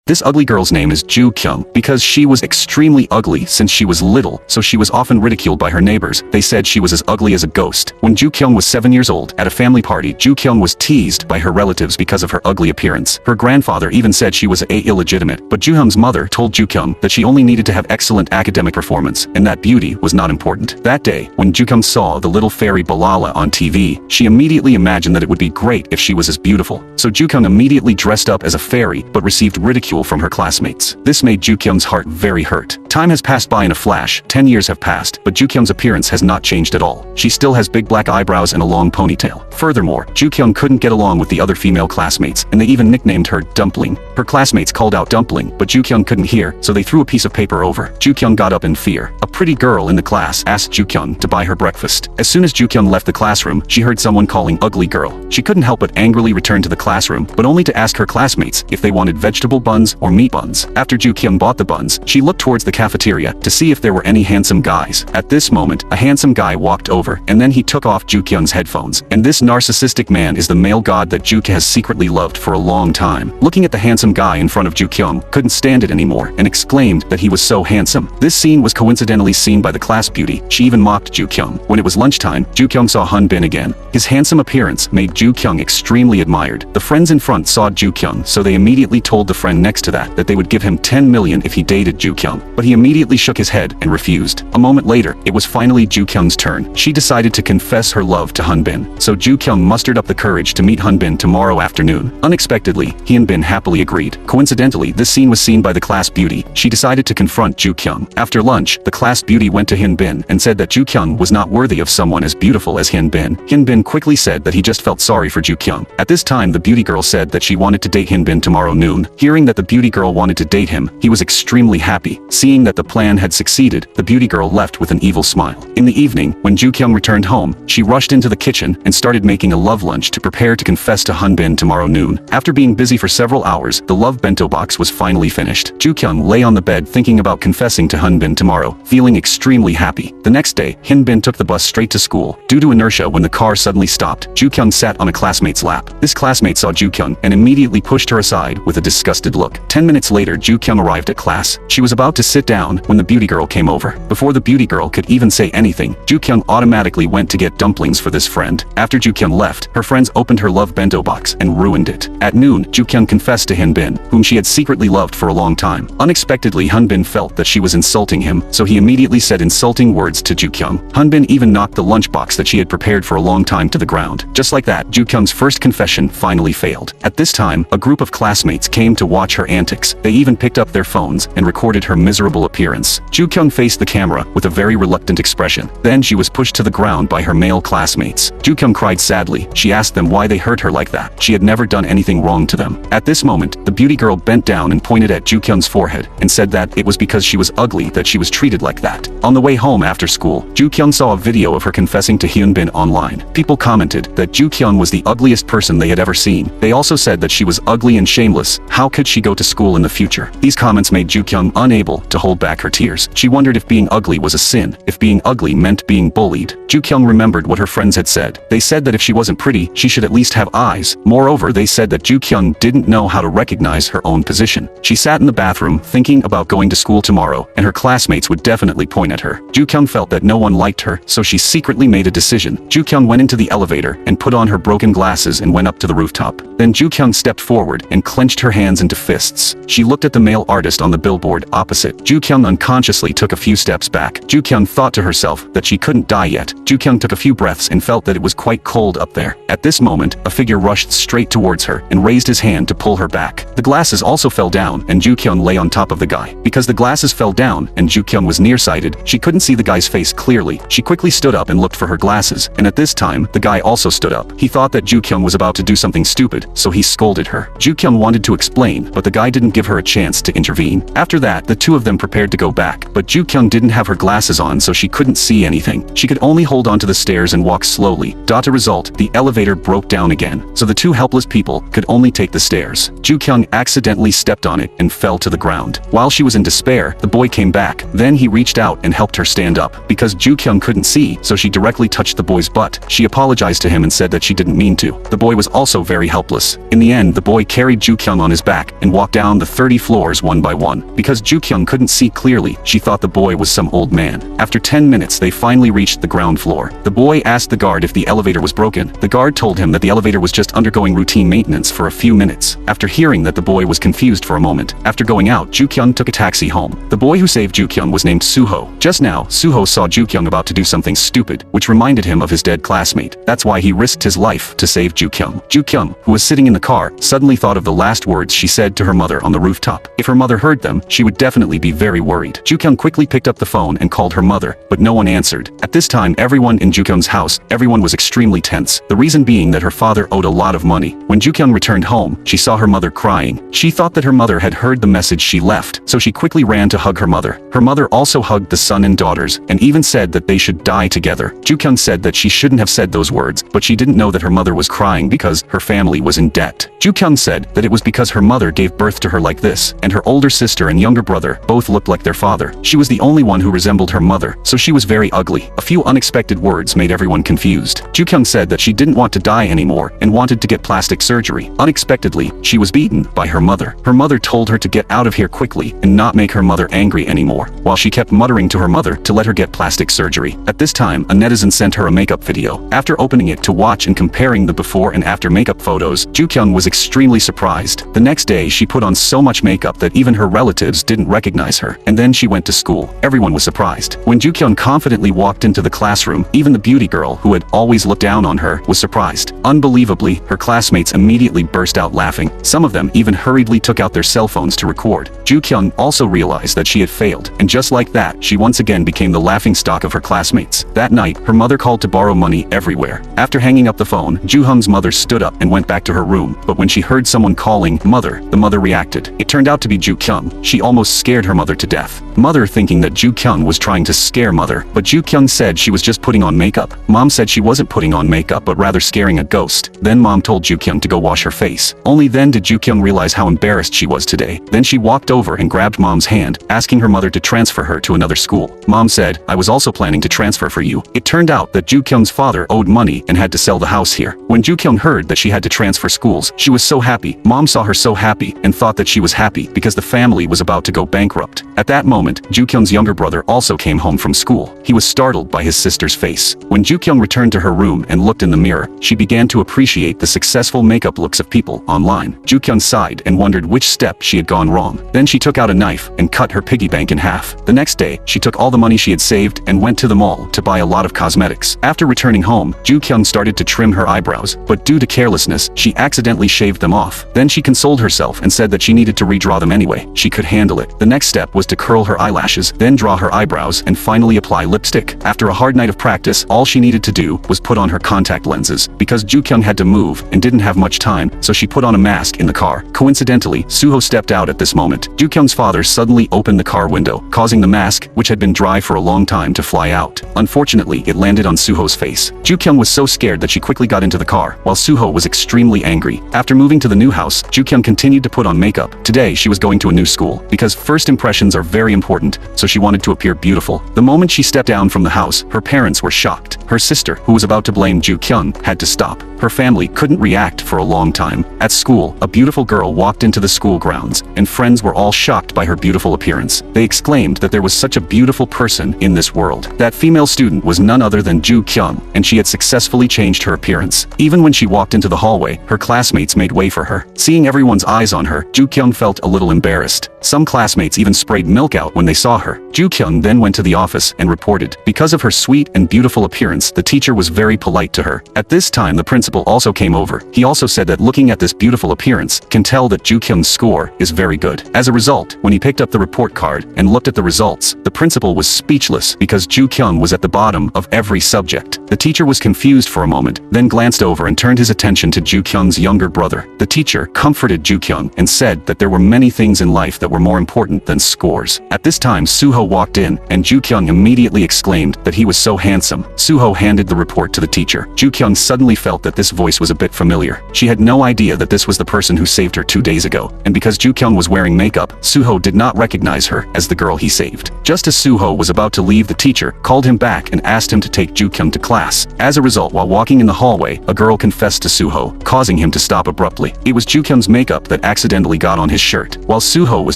This ugly girl's name is Ju Kyung. Because she was extremely ugly since she was little, so she was often ridiculed by her neighbors. They said she was as ugly as a ghost. When Ju Kyung was 7 years old, at a family party, Ju Kyung was teased by her relatives because of her ugly appearance. Her grandfather even said she was illegitimate, but Ju Hyung's mother told Ju Kyung that she only needed to have excellent academic performance, and that beauty was not important. That day, when Ju Kyung saw the little fairy Balala on TV, she immediately imagined that it would be great if she was as beautiful. So Ju Kyung immediately dressed up as a fairy, but received ridicule from her classmates. This made Ju Kyung's heart very hurt. Time has passed by in a flash. 10 years have passed, but Ju Kyung's appearance has not changed at all. She still has big black eyebrows and a long ponytail. Furthermore, Ju Kyung couldn't get along with the other female classmates, and they even nicknamed her Dumpling. Her classmates called out Dumpling, but Ju Kyung couldn't hear, so they threw a piece of paper over. Ju Kyung got up in fear. A pretty girl in the class asked Ju Kyung to buy her breakfast. As soon as Ju Kyung left the classroom, she heard someone calling ugly girl. She couldn't help but angrily return to the classroom, but only to ask her classmates if they wanted vegetable buns or meat buns. After Ju Kyung bought the buns, she looked towards the cafeteria to see if there were any handsome guys. At this moment, a handsome guy walked over, and then he took off Ju Kyung's headphones. And this narcissistic man is the male god that Ju Kyung has secretly loved for a long time. Looking at the handsome guy in front of Ju Kyung, couldn't stand it anymore, and exclaimed that he was so handsome. This scene was coincidentally seen by the class beauty. She even mocked Ju Kyung. When it was lunchtime, Ju Kyung saw Han Bin again. His handsome appearance made Ju Kyung extremely admired. The friends in front saw Ju Kyung, so they immediately told the friend next to that they would give him 10 million if he dated Ju Kyung. But he immediately shook his head and refused. A moment later, it was finally Ju Kyung's turn. She decided to confess her love to Han Bin. So Ju Kyung mustered up the courage to meet Han Bin tomorrow afternoon. Unexpectedly, he and Bin happily agreed. Coincidentally, this scene was seen by the class beauty. She decided to confront Ju Kyung. After lunch, the class beauty went to Hyun Bin and said that Ju Kyung was not worthy of someone as beautiful as Hyun Bin. Hyun Bin quickly said that he just felt sorry for Ju Kyung. At this time, the beauty girl said that she wanted to date Hyun Bin tomorrow noon. Hearing that the beauty girl wanted to date him, he was extremely happy. Seeing that the plan had succeeded, the beauty girl left with an evil smile. In the evening, when Ju Kyung returned home, she rushed into the kitchen and started making a love lunch to prepare to confess to Han Bin tomorrow noon. After being busy for several hours, the love bento box was finally finished. Ju Kyung lay on the bed thinking about confessing to Han Bin tomorrow, feeling extremely happy. The next day, Hyun Bin took the bus straight to school. Due to inertia, when the car suddenly stopped, Ju Kyung sat on a classmate's lap. This classmate saw Ju Kyung and immediately pushed her aside with a disgusted look. 10 minutes later, Ju Kyung arrived at class. She was about to sit down when the beauty girl came over. Before the beauty girl could even say anything, Ju Kyung automatically went to get dumplings for this friend. After Ju Kyung left, her friends opened her love bento box and ruined it. At noon, Ju Kyung confessed to Hyun Bin, whom she had secretly loved for a long time. Unexpectedly, Han Bin felt that she was insulting him, so he immediately said insulting words to Ju Kyung. Han Bin even knocked the lunchbox that she had prepared for a long time to the ground. Just like that, Ju Kyung's first confession finally failed. At this time, a group of classmates came to watch her antics. They even picked up their phones and recorded her miserable appearance. Ju Kyung faced the camera with a very reluctant expression. Then she was pushed to the ground by her male classmates. Ju Kyung cried sadly. She asked them why they hurt her like that. She had never done anything wrong to them. At this moment, the beauty girl bent down and pointed at Ju Kyung's forehead and said that it was because she was ugly that she was treated like that. On the way home after school, Ju Kyung saw a video of her confessing to Hyun Bin online. People commented that Ju Kyung was the ugliest person they had ever seen. They also said that she was ugly and shameless. How could she go to school in the future? These comments made Ju Kyung unable to hold back her tears. She wondered if being ugly was a sin, if being ugly meant being bullied. Ju Kyung remembered what her friends had said. They said that if she wasn't pretty, she should at least have eyes. Moreover, they said that Ju Kyung didn't know how to recognize her own position. She sat in the bathroom thinking about going to school tomorrow, and her classmates would definitely point at her. Ju Kyung felt that no one liked her, so she secretly made a decision. Ju Kyung went into the elevator and put on her broken glasses and went up to the rooftop. Then Ju Kyung stepped forward and clenched her hands into fists. She looked at the male artist on the billboard opposite. Ju Kyung unconsciously took a few steps back. Ju Kyung thought to herself that she couldn't die yet. Ju Kyung took a few breaths and felt that it was quite cold up there. At this moment, a figure rushed straight towards her and raised his hand to pull her back. The glasses also fell down and Ju Kyung lay on top of the guy. Because the glasses fell down and Ju Kyung was nearsighted, she couldn't see the guy's face clearly. She quickly stood up and looked for her glasses, and at this time, the guy also stood up. He thought that Ju Kyung was about to do something stupid, so he scolded her. Ju Kyung wanted to explain, but the guy didn't give her a chance to intervene. After that, the two of them prepared to go back, but Ju Kyung didn't have her glasses on, so she couldn't see anything. She could only hold onto the stairs and walk slowly. As a result, the elevator broke down again, so the two helpless people could only take the stairs. Ju Kyung Kyung accidentally stepped on it and fell to the ground. While she was in despair, the boy came back. Then he reached out and helped her stand up. Because Ju Kyung couldn't see, so she directly touched the boy's butt. She apologized to him and said that she didn't mean to. The boy was also very helpless. In the end, the boy carried Ju Kyung on his back and walked down the 30 floors one by one. Because Ju Kyung couldn't see clearly, she thought the boy was some old man. After 10 minutes, they finally reached the ground floor. The boy asked the guard if the elevator was broken. The guard told him that the elevator was just undergoing routine maintenance for a few minutes. After hearing that, the boy was confused for a moment. After going out, Ju Kyung took a taxi home. The boy who saved Ju Kyung was named Suho. Just now, Suho saw Ju Kyung about to do something stupid, which reminded him of his dead classmate. That's why he risked his life to save Ju Kyung. Ju Kyung, who was sitting in the car, suddenly thought of the last words she said to her mother on the rooftop. If her mother heard them, she would definitely be very worried. Ju Kyung quickly picked up the phone and called her mother, but no one answered. At this time, everyone in Ju Kyung's house, everyone was extremely tense. The reason being that her father owed a lot of money. When Ju Kyung returned home, she saw her mother crying. She thought that her mother had heard the message she left, so she quickly ran to hug her mother. Her mother also hugged the son and daughters, and even said that they should die together. Ju Kyung said that she shouldn't have said those words, but she didn't know that her mother was crying because her family was in debt. Ju Kyung said that it was because her mother gave birth to her like this, and her older sister and younger brother both looked like their father. She was the only one who resembled her mother, so she was very ugly. A few unexpected words made everyone confused. Ju Kyung said that she didn't want to die anymore and wanted to get plastic surgery. Unexpectedly, she was beaten by her mother. Her mother told her to get out of here quickly and not make her mother angry anymore, while she kept muttering to her mother to let her get plastic surgery. At this time, a netizen sent her a makeup video. After opening it to watch and comparing the before and after makeup photos, Ju Kyung was extremely surprised. The next day, she put on so much makeup that even her relatives didn't recognize her. And then she went to school. Everyone was surprised. When Ju Kyung confidently walked into the classroom, even the beauty girl, who had always looked down on her, was surprised. Unbelievably, her classmates immediately burst out laughing. Some of them even hurriedly took out their cell phones to record. Ju Kyung also realized that she had failed, and just like that, she once again became the laughingstock of her classmates. That night, her mother called to borrow money everywhere. After hanging up the phone, Ju Hung's mother stood up and went back to her room, but when she heard someone calling "Mother," the mother reacted. It turned out to be Ju Kyung. She almost scared her mother to death. Mother thinking that Ju Kyung was trying to scare mother, but Ju Kyung said she was just putting on makeup. Mom said she wasn't putting on makeup but rather scaring a ghost. Then mom told Ju Kyung to go wash her face. Only then did Ju Kyung realize how embarrassed she was today. Then she walked over and grabbed mom's hand, asking her mother to transfer her to another school. Mom said, "I was also planning to transfer for you." It turned out that Ju Kyung's father owed money and had to sell the house here. When Ju Kyung heard that she had to transfer schools, she was so happy. Mom saw her so happy and thought that she was happy because the family was about to go bankrupt. At that moment, Ju Kyung's younger brother also came home from school. He was startled by his sister's face. When Ju Kyung returned to her room and looked in the mirror, she began to appreciate the successful makeup looks of people online. Ju Kyung sighed and wondered which step she had gone wrong. Then she took out a knife and cut her piggy bank in half. The next day, she took all the money she had saved and went to the mall to buy a lot of cosmetics. After returning home, Ju Kyung started to trim her eyebrows, but due to carelessness, she accidentally shaved them off. Then she consoled herself and said that she needed to redraw them anyway. She could handle it. The next step was to curl her eyelashes, then draw her eyebrows, and finally apply lipstick. After a hard night of practice, all she needed to do was put on her contact lenses. Because Ju Kyung had to move and didn't have much time, so she put on a mask in the car. Coincidentally, Suho stepped out at this moment. Ju Kyung's father suddenly opened the car window, causing the mask, which had been dry for a long time, to fly out. Unfortunately, it landed on Suho's face. Ju Kyung was so scared that she quickly got into the car, while Suho was extremely angry. After moving to the new house, Ju Kyung continued to put on makeup. Today, she was going to a new school, because first impressions are very important, so she wanted to appear beautiful. The moment she stepped down from the house, her parents were shocked. Her sister, who was about to blame Ju Kyung, had to stop. Her family couldn't react for a long time. At school, a beautiful girl walked into the school grounds, and friends were all shocked by her beautiful appearance. They exclaimed that there was such a beautiful person in this world. That female student was none other than Ju Kyung, and she had successfully changed her appearance. Even when she walked into the hallway, her classmates made way for her. Seeing everyone's eyes on her, Ju Kyung felt a little embarrassed. Some classmates even sprayed milk out when they saw her. Ju Kyung then went to the office and reported. Because of her sweet and beautiful appearance, the teacher was very polite to her. At this time, the principal also came over. He also said that looking at this beautiful appearance can tell that Ju Kyung's score is very good. As a result, when he picked up the report card and looked at the results, the principal was speechless because Ju Kyung was at the bottom of every subject. The teacher was confused for a moment, then glanced over and turned his attention to Ju Kyung's younger brother. The teacher comforted Ju Kyung and said that there were many things in life that that were more important than scores. At this time Suho walked in, and Ju-kyung immediately exclaimed that he was so handsome. Suho handed the report to the teacher. Ju-kyung suddenly felt that this voice was a bit familiar. She had no idea that this was the person who saved her 2 days ago, and because Ju-kyung was wearing makeup, Suho did not recognize her as the girl he saved. Just as Suho was about to leave, the teacher called him back and asked him to take Ju-kyung to class. As a result, while walking in the hallway, a girl confessed to Suho, causing him to stop abruptly. It was Ju-kyung's makeup that accidentally got on his shirt. While Suho was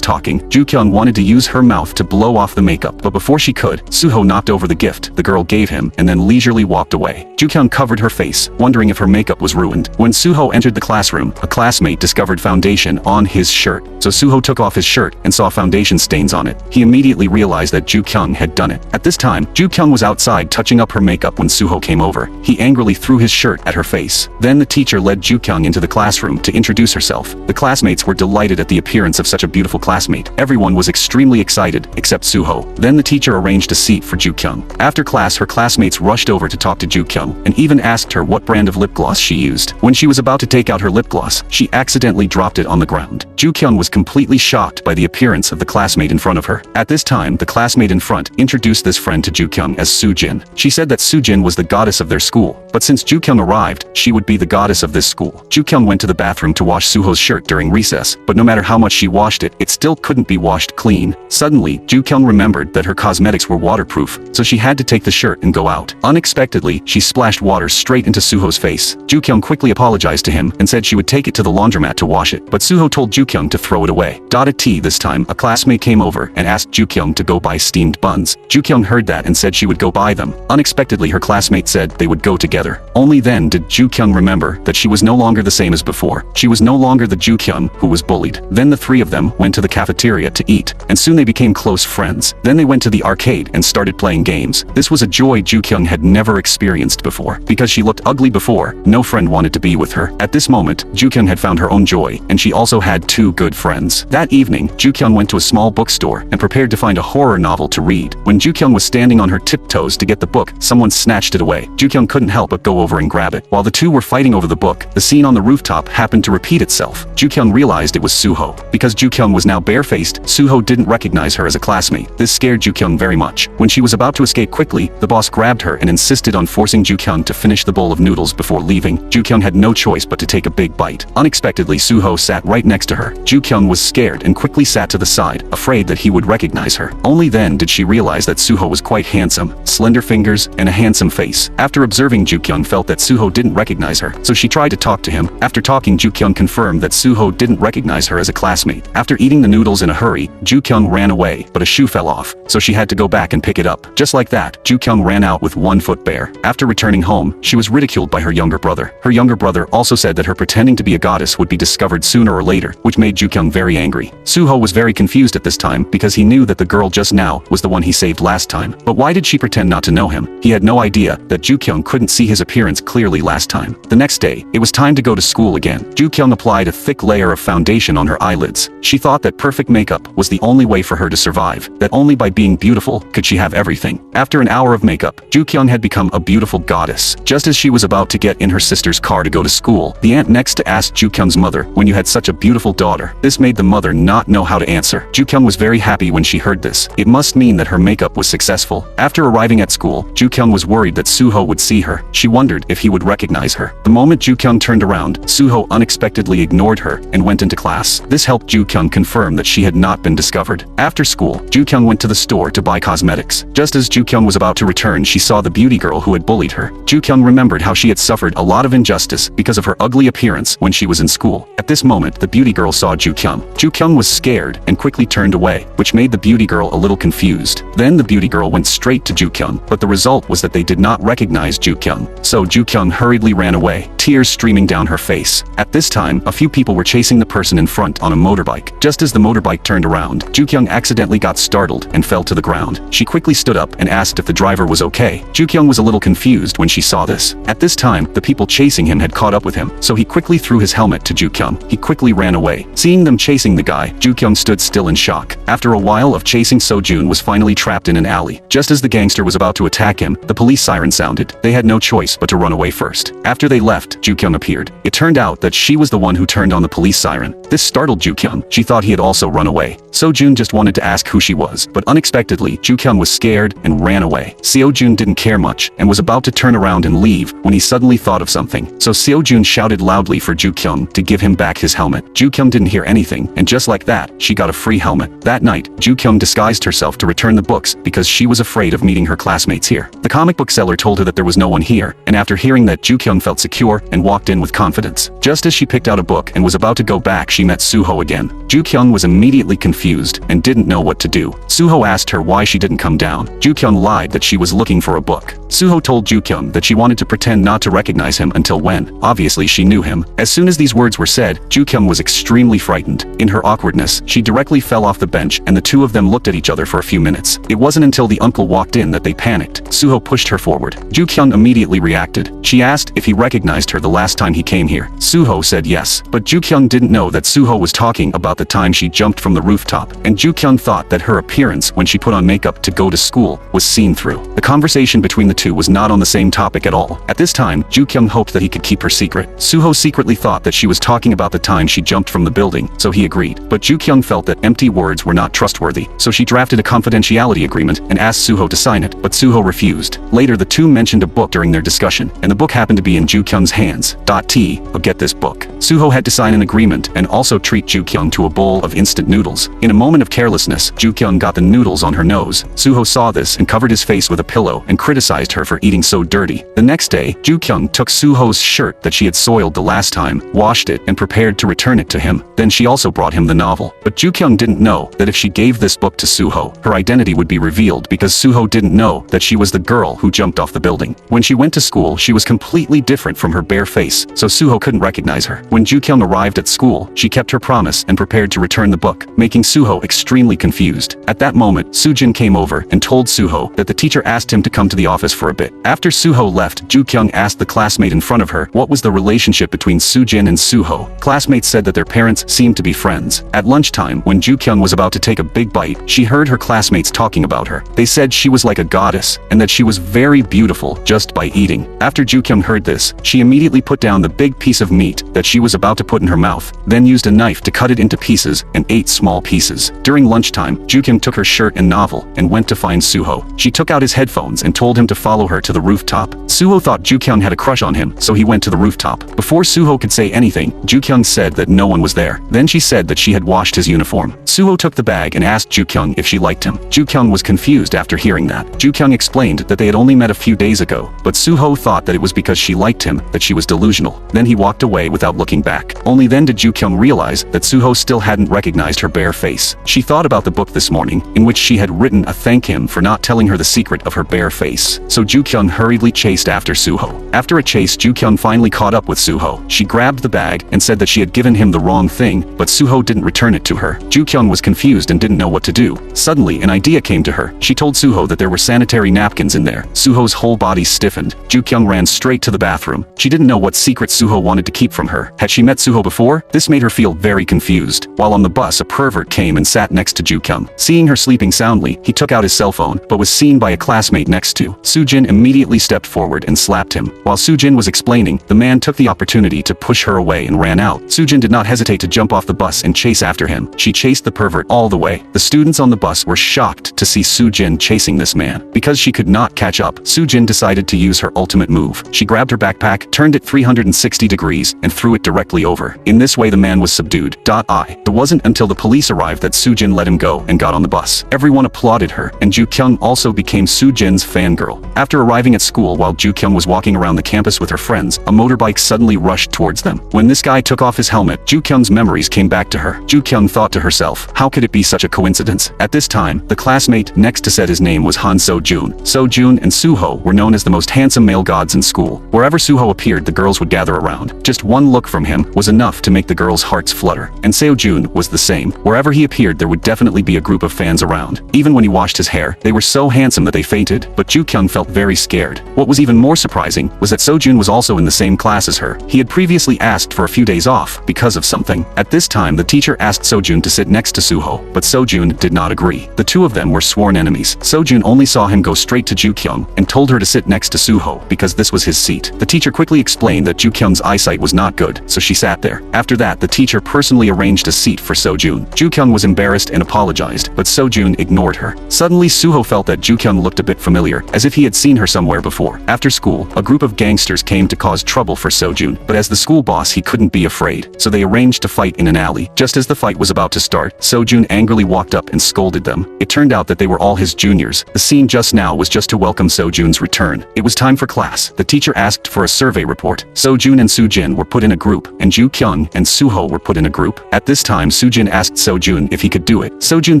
talking, Ju-kyung wanted to use her mouth to blow off the makeup, but before she could, Suho knocked over the gift the girl gave him and then leisurely walked away. Ju-kyung covered her face, wondering if her makeup was ruined. When Suho entered the classroom, a classmate discovered foundation on his shirt. So Suho took off his shirt and saw foundation stains on it. He immediately realized that Ju-kyung had done it. At this time, Ju-kyung was outside touching up her makeup when Suho came over. He angrily threw his shirt at her face. Then the teacher led Ju-kyung into the classroom to introduce herself. The classmates were delighted at the appearance of such a beautiful classmate. Everyone was extremely excited, except Suho. Then the teacher arranged a seat for Ju-kyung. After class, her classmates rushed over to talk to Ju-kyung and even asked her what brand of lip gloss she used. When she was about to take out her lip gloss, she accidentally dropped it on the ground. Ju-kyung was completely shocked by the appearance of the classmate in front of her. At this time, the classmate in front introduced this friend to Ju-kyung as Soo-jin. She said that Soo-jin was the goddess of their school, but since Ju-kyung arrived, she would be the goddess of this school. Ju-kyung went to the bathroom to wash Suho's shirt during recess, but no matter how much she washed it, it still couldn't be washed clean. Suddenly, Ju-kyung remembered that her cosmetics were waterproof, so she had to take the shirt and go out. Unexpectedly, she splashed water straight into Suho's face. Ju-kyung quickly apologized to him and said she would take it to the laundromat to wash it, but Suho told Ju-kyung to throw it away. At tea this time, a classmate came over and asked Ju-kyung to go buy steamed buns. Ju-kyung heard that and said she would go buy them. Unexpectedly, her classmate said they would go together. Only then did Ju-kyung remember that she was no longer the same as before. She was no longer the Ju-kyung who was bullied. Then the three of them went to the cafeteria to eat, and soon they became close friends. Then they went to the arcade and started playing games. This was a joy Ju-kyung had never experienced before. Because she looked ugly before, no friend wanted to be with her. At this moment, Ju-kyung had found her own joy, and she also had 2 good friends. That evening, Ju-kyung went to a small bookstore and prepared to find a horror novel to read. When Ju-kyung was standing on her tiptoes to get the book, someone snatched it away. Ju-kyung couldn't help but go over and grab it. While the two were fighting over the book, the scene on the rooftop happened to repeat itself. Ju-kyung realized it was Suho. Because Ju-kyung was now barefaced, Suho didn't recognize her as a classmate. This scared Ju-kyung very much. When she was about to escape quickly, the boss grabbed her and insisted on forcing Ju-kyung to finish the bowl of noodles before leaving. Ju-kyung had no choice but to take a big bite. Unexpectedly, Suho sat right next to her. Ju-kyung was scared and quickly sat to the side, afraid that he would recognize her. Only then did she realize that Suho was quite handsome, slender fingers, and a handsome face. After observing, Ju-kyung felt that Suho didn't recognize her, so she tried to talk to him. After talking, Ju-kyung confirmed that Suho didn't recognize her as a classmate. After eating the noodles in a hurry, Ju-kyung ran away, but a shoe fell off, so she had to go back and pick it up. Just like that, Ju-kyung ran out with 1 foot bare. After returning home, she was ridiculed by her younger brother. Her younger brother also said that her pretending to be a goddess would be discovered sooner or later, which made Ju-kyung very angry. Suho was very confused at this time because he knew that the girl just now was the one he saved last time. But why did she pretend not to know him? He had no idea that Ju-kyung couldn't see his appearance clearly last time. The next day, it was time to go to school again. Ju-kyung applied a thick layer of foundation on her eyelids. She thought that perfect makeup was the only way for her to survive, that only by being beautiful could she have everything. After an hour of makeup, Ju-kyung had become a beautiful goddess. Just as she was about to get in her sister's car to go to school, the aunt next to asked Ju-kyung's mother, "When you had such a beautiful daughter?" This made the mother not know how to answer. Ju-kyung was very happy when she heard this. It must mean that her makeup was successful. After arriving at school, Ju-kyung was worried that Suho would see her. She wondered if he would recognize her. The moment Ju-kyung turned around, Suho unexpectedly ignored her and went into class. This helped Ju-kyung confirm that she had not been discovered. After school, Ju-kyung went to the store to buy cosmetics. Just as Ju-kyung was about to return, she saw the beauty girl who had bullied her. Ju-kyung remembered how she had suffered a lot of injustice because of her ugly appearance when she was in school. At this moment, the beauty girl saw Ju-kyung. Ju-kyung was scared and quickly turned away, which made the beauty girl a little confused. Then the beauty girl went straight to Ju-kyung, but the result was that they did not recognize Ju-kyung. So Ju-kyung hurriedly ran away, tears streaming down her face. At this time, a few people were chasing the person in front on a motorbike. Just as the motorbike turned around, Ju-kyung accidentally got startled and fell to the ground. She quickly stood up and asked if the driver was okay. Ju-kyung was a little confused when she saw this. At this time, the people chasing him had caught up with him, so he quickly threw his helmet to Ju-kyung. He quickly ran away. Seeing them chasing the guy, Ju-kyung stood still in shock. After a while of chasing, Seo-jun was finally trapped in an alley. Just as the gangster was about to attack him, the police siren sounded. They had no choice but to run away first. After they left, Ju-kyung appeared. It turned out that she was the one who turned on the police siren. This startled Ju-kyung. She thought he had also run away. Seo-jun just wanted to ask who she was, but unexpectedly, Joo-kyung was scared and ran away. Seo-jun didn't care much and was about to turn around and leave when he suddenly thought of something. So Seo-jun shouted loudly for Joo-kyung to give him back his helmet. Joo-kyung didn't hear anything, and just like that, she got a free helmet. That night, Joo-kyung disguised herself to return the books because she was afraid of meeting her classmates here. The comic book seller told her that there was no one here, and after hearing that, Joo-kyung felt secure and walked in with confidence. Just as she picked out a book and was about to go back, she met Suho again. Joo-kyung was immediately confused and didn't know what to do. Suho asked her why she didn't come down. Joo-kyung lied that she was looking for a book. Suho told Joo-kyung that she wanted to pretend not to recognize him until when. Obviously she knew him. As soon as these words were said, Joo-kyung was extremely frightened. In her awkwardness, she directly fell off the bench and the two of them looked at each other for a few minutes. It wasn't until the uncle walked in that they panicked. Suho pushed her forward. Joo-kyung immediately reacted. She asked if he recognized her the last time he came here. Suho said yes, but Joo-kyung didn't know that Suho was talking about the time she jumped from the rooftop, and Joo-kyung thought that her appearance when she put on makeup to go to school was seen through. The conversation between the two was not on the same topic at all. At this time, Joo-kyung hoped that he could keep her secret. Suho secretly thought that she was talking about the time she jumped from the building, so he agreed. But Joo-kyung felt that empty words were not trustworthy, so she drafted a confidentiality agreement and asked Suho to sign it, but Suho refused. Later, the two mentioned a book during their discussion, and the book happened to be in Joo-kyung's hands. But get this book. Suho had to sign an agreement and also treat Joo-kyung to a bowl of instant noodles. In a moment of carelessness, Joo-kyung got the noodles on her nose. Suho saw this and covered his face with a pillow and criticized her for eating so dirty. The next day, Joo-kyung took Suho's shirt that she had soiled the last time, washed it, and prepared to return it to him. Then she also brought him the novel. But Joo-kyung didn't know that if she gave this book to Suho, her identity would be revealed because Suho didn't know that she was the girl who jumped off the building. When she went to school, she was completely different from her bare face, so Suho couldn't recognize her. When Joo-kyung arrived at school, she kept her promise and prepared to return the book, making Suho extremely confused. At that moment, Soo-jin came over and told Suho that the teacher asked him to come to the office for a bit. After Suho left, Joo-kyung asked the classmate in front of her what was the relationship between Soo-jin and Suho. Classmates said that their parents seemed to be friends. At lunchtime, when Joo-kyung was about to take a big bite, she heard her classmates talking about her. They said she was like a goddess and that she was very beautiful just by eating. After Joo-kyung heard this, she immediately put down the big piece of meat that she was about to put in her mouth, then used a knife to cut it into pieces and ate small pieces. During lunchtime, Joo-kyung took her shirt and novel and went to find Suho. She took out his headphones and told him to follow her to the rooftop. Suho thought Joo-kyung had a crush on him, so he went to the rooftop. Before Suho could say anything, Joo-kyung said that no one was there. Then she said that she had washed his uniform. Suho took the bag and asked Joo-kyung if she liked him. Joo-kyung was confused after hearing that. Joo-kyung explained that they had only met a few days ago, but Suho thought that it was because she liked him that she was delusional. Then he walked away without looking back. Only then did Joo-kyung realize that Suho still hadn't recognized her bare face. She thought about the book this morning, in which she had written a thank him for not telling her the secret of her bare face. So Joo-kyung hurriedly chased after Suho. After a chase, Joo-kyung finally caught up with Suho. She grabbed the bag and said that she had given him the wrong thing, but Suho didn't return it to her. Joo-kyung was confused and didn't know what to do. Suddenly, an idea came to her. She told Suho that there were sanitary napkins in there. Suho's whole body stiffened. Joo-kyung ran straight to the bathroom. She didn't know what secret Suho wanted to keep from her. Had she met Suho before? This made her feel very confused. While on the bus, a pervert came and sat next to Joo-kyung. Seeing her sleeping soundly, he took out his cell phone, but was seen by a classmate next to. Soo-jin immediately stepped forward and slapped him. While Soo-jin was explaining, the man took the opportunity to push her away and ran out. Soo-jin did not hesitate to jump off the bus and chase after him. She chased the pervert all the way. The students on the bus were shocked to see Soo-jin chasing this man. Because she could not catch up, Soo-jin decided to use her ultimate move. She grabbed her backpack, turned it 360 degrees, and threw it directly over. In this way, the man was subdued. It wasn't until the police arrived that Soo-jin let him go and got on the bus. Everyone applauded her, and Joo-kyung also became Soo-jin's fangirl. After arriving at school while Joo-kyung was walking around the campus with her friends, a motorbike suddenly rushed towards them. When this guy took off his helmet, Joo-kyung's memories came back to her. Joo-kyung thought to herself, how could it be such a coincidence? At this time, the classmate next to said his name was Han Seo-jun. Seo-jun and Suho were known as the most handsome male gods in school. Wherever Suho appeared, the girls would gather around. Just one look from him was enough to make the girls' hearts flutter. And Seo-jun was the same. Wherever he appeared, there would definitely be a group of fans around. Even when he washed his hair, they were so handsome that they fainted, but Joo-kyung felt felt very scared. What was even more surprising was that Sojun was also in the same class as her. He had previously asked for a few days off because of something. At this time, the teacher asked Sojun to sit next to Suho, but Sojun did not agree. The two of them were sworn enemies. Sojun only saw him go straight to Ju-kyung and told her to sit next to Suho because this was his seat. The teacher quickly explained that Ju-kyung's eyesight was not good, so she sat there. After that, the teacher personally arranged a seat for Sojun. Ju-kyung was embarrassed and apologized, but Sojun ignored her. Suddenly, Suho felt that Ju-kyung looked a bit familiar, as if he had seen her somewhere before. After school, a group of gangsters came to cause trouble for Sojun, but as the school boss, he couldn't be afraid, so they arranged to fight in an alley. Just as the fight was about to start, Sojun angrily walked up and scolded them. It turned out that they were all his juniors. The scene just now was just to welcome Sojun's return. It was time for class. The teacher asked for a survey report. Sojun and Sujin were put in a group, and Ju-kyung and Suho were put in a group. At this time, Sujin asked Sojun if he could do it. Sojun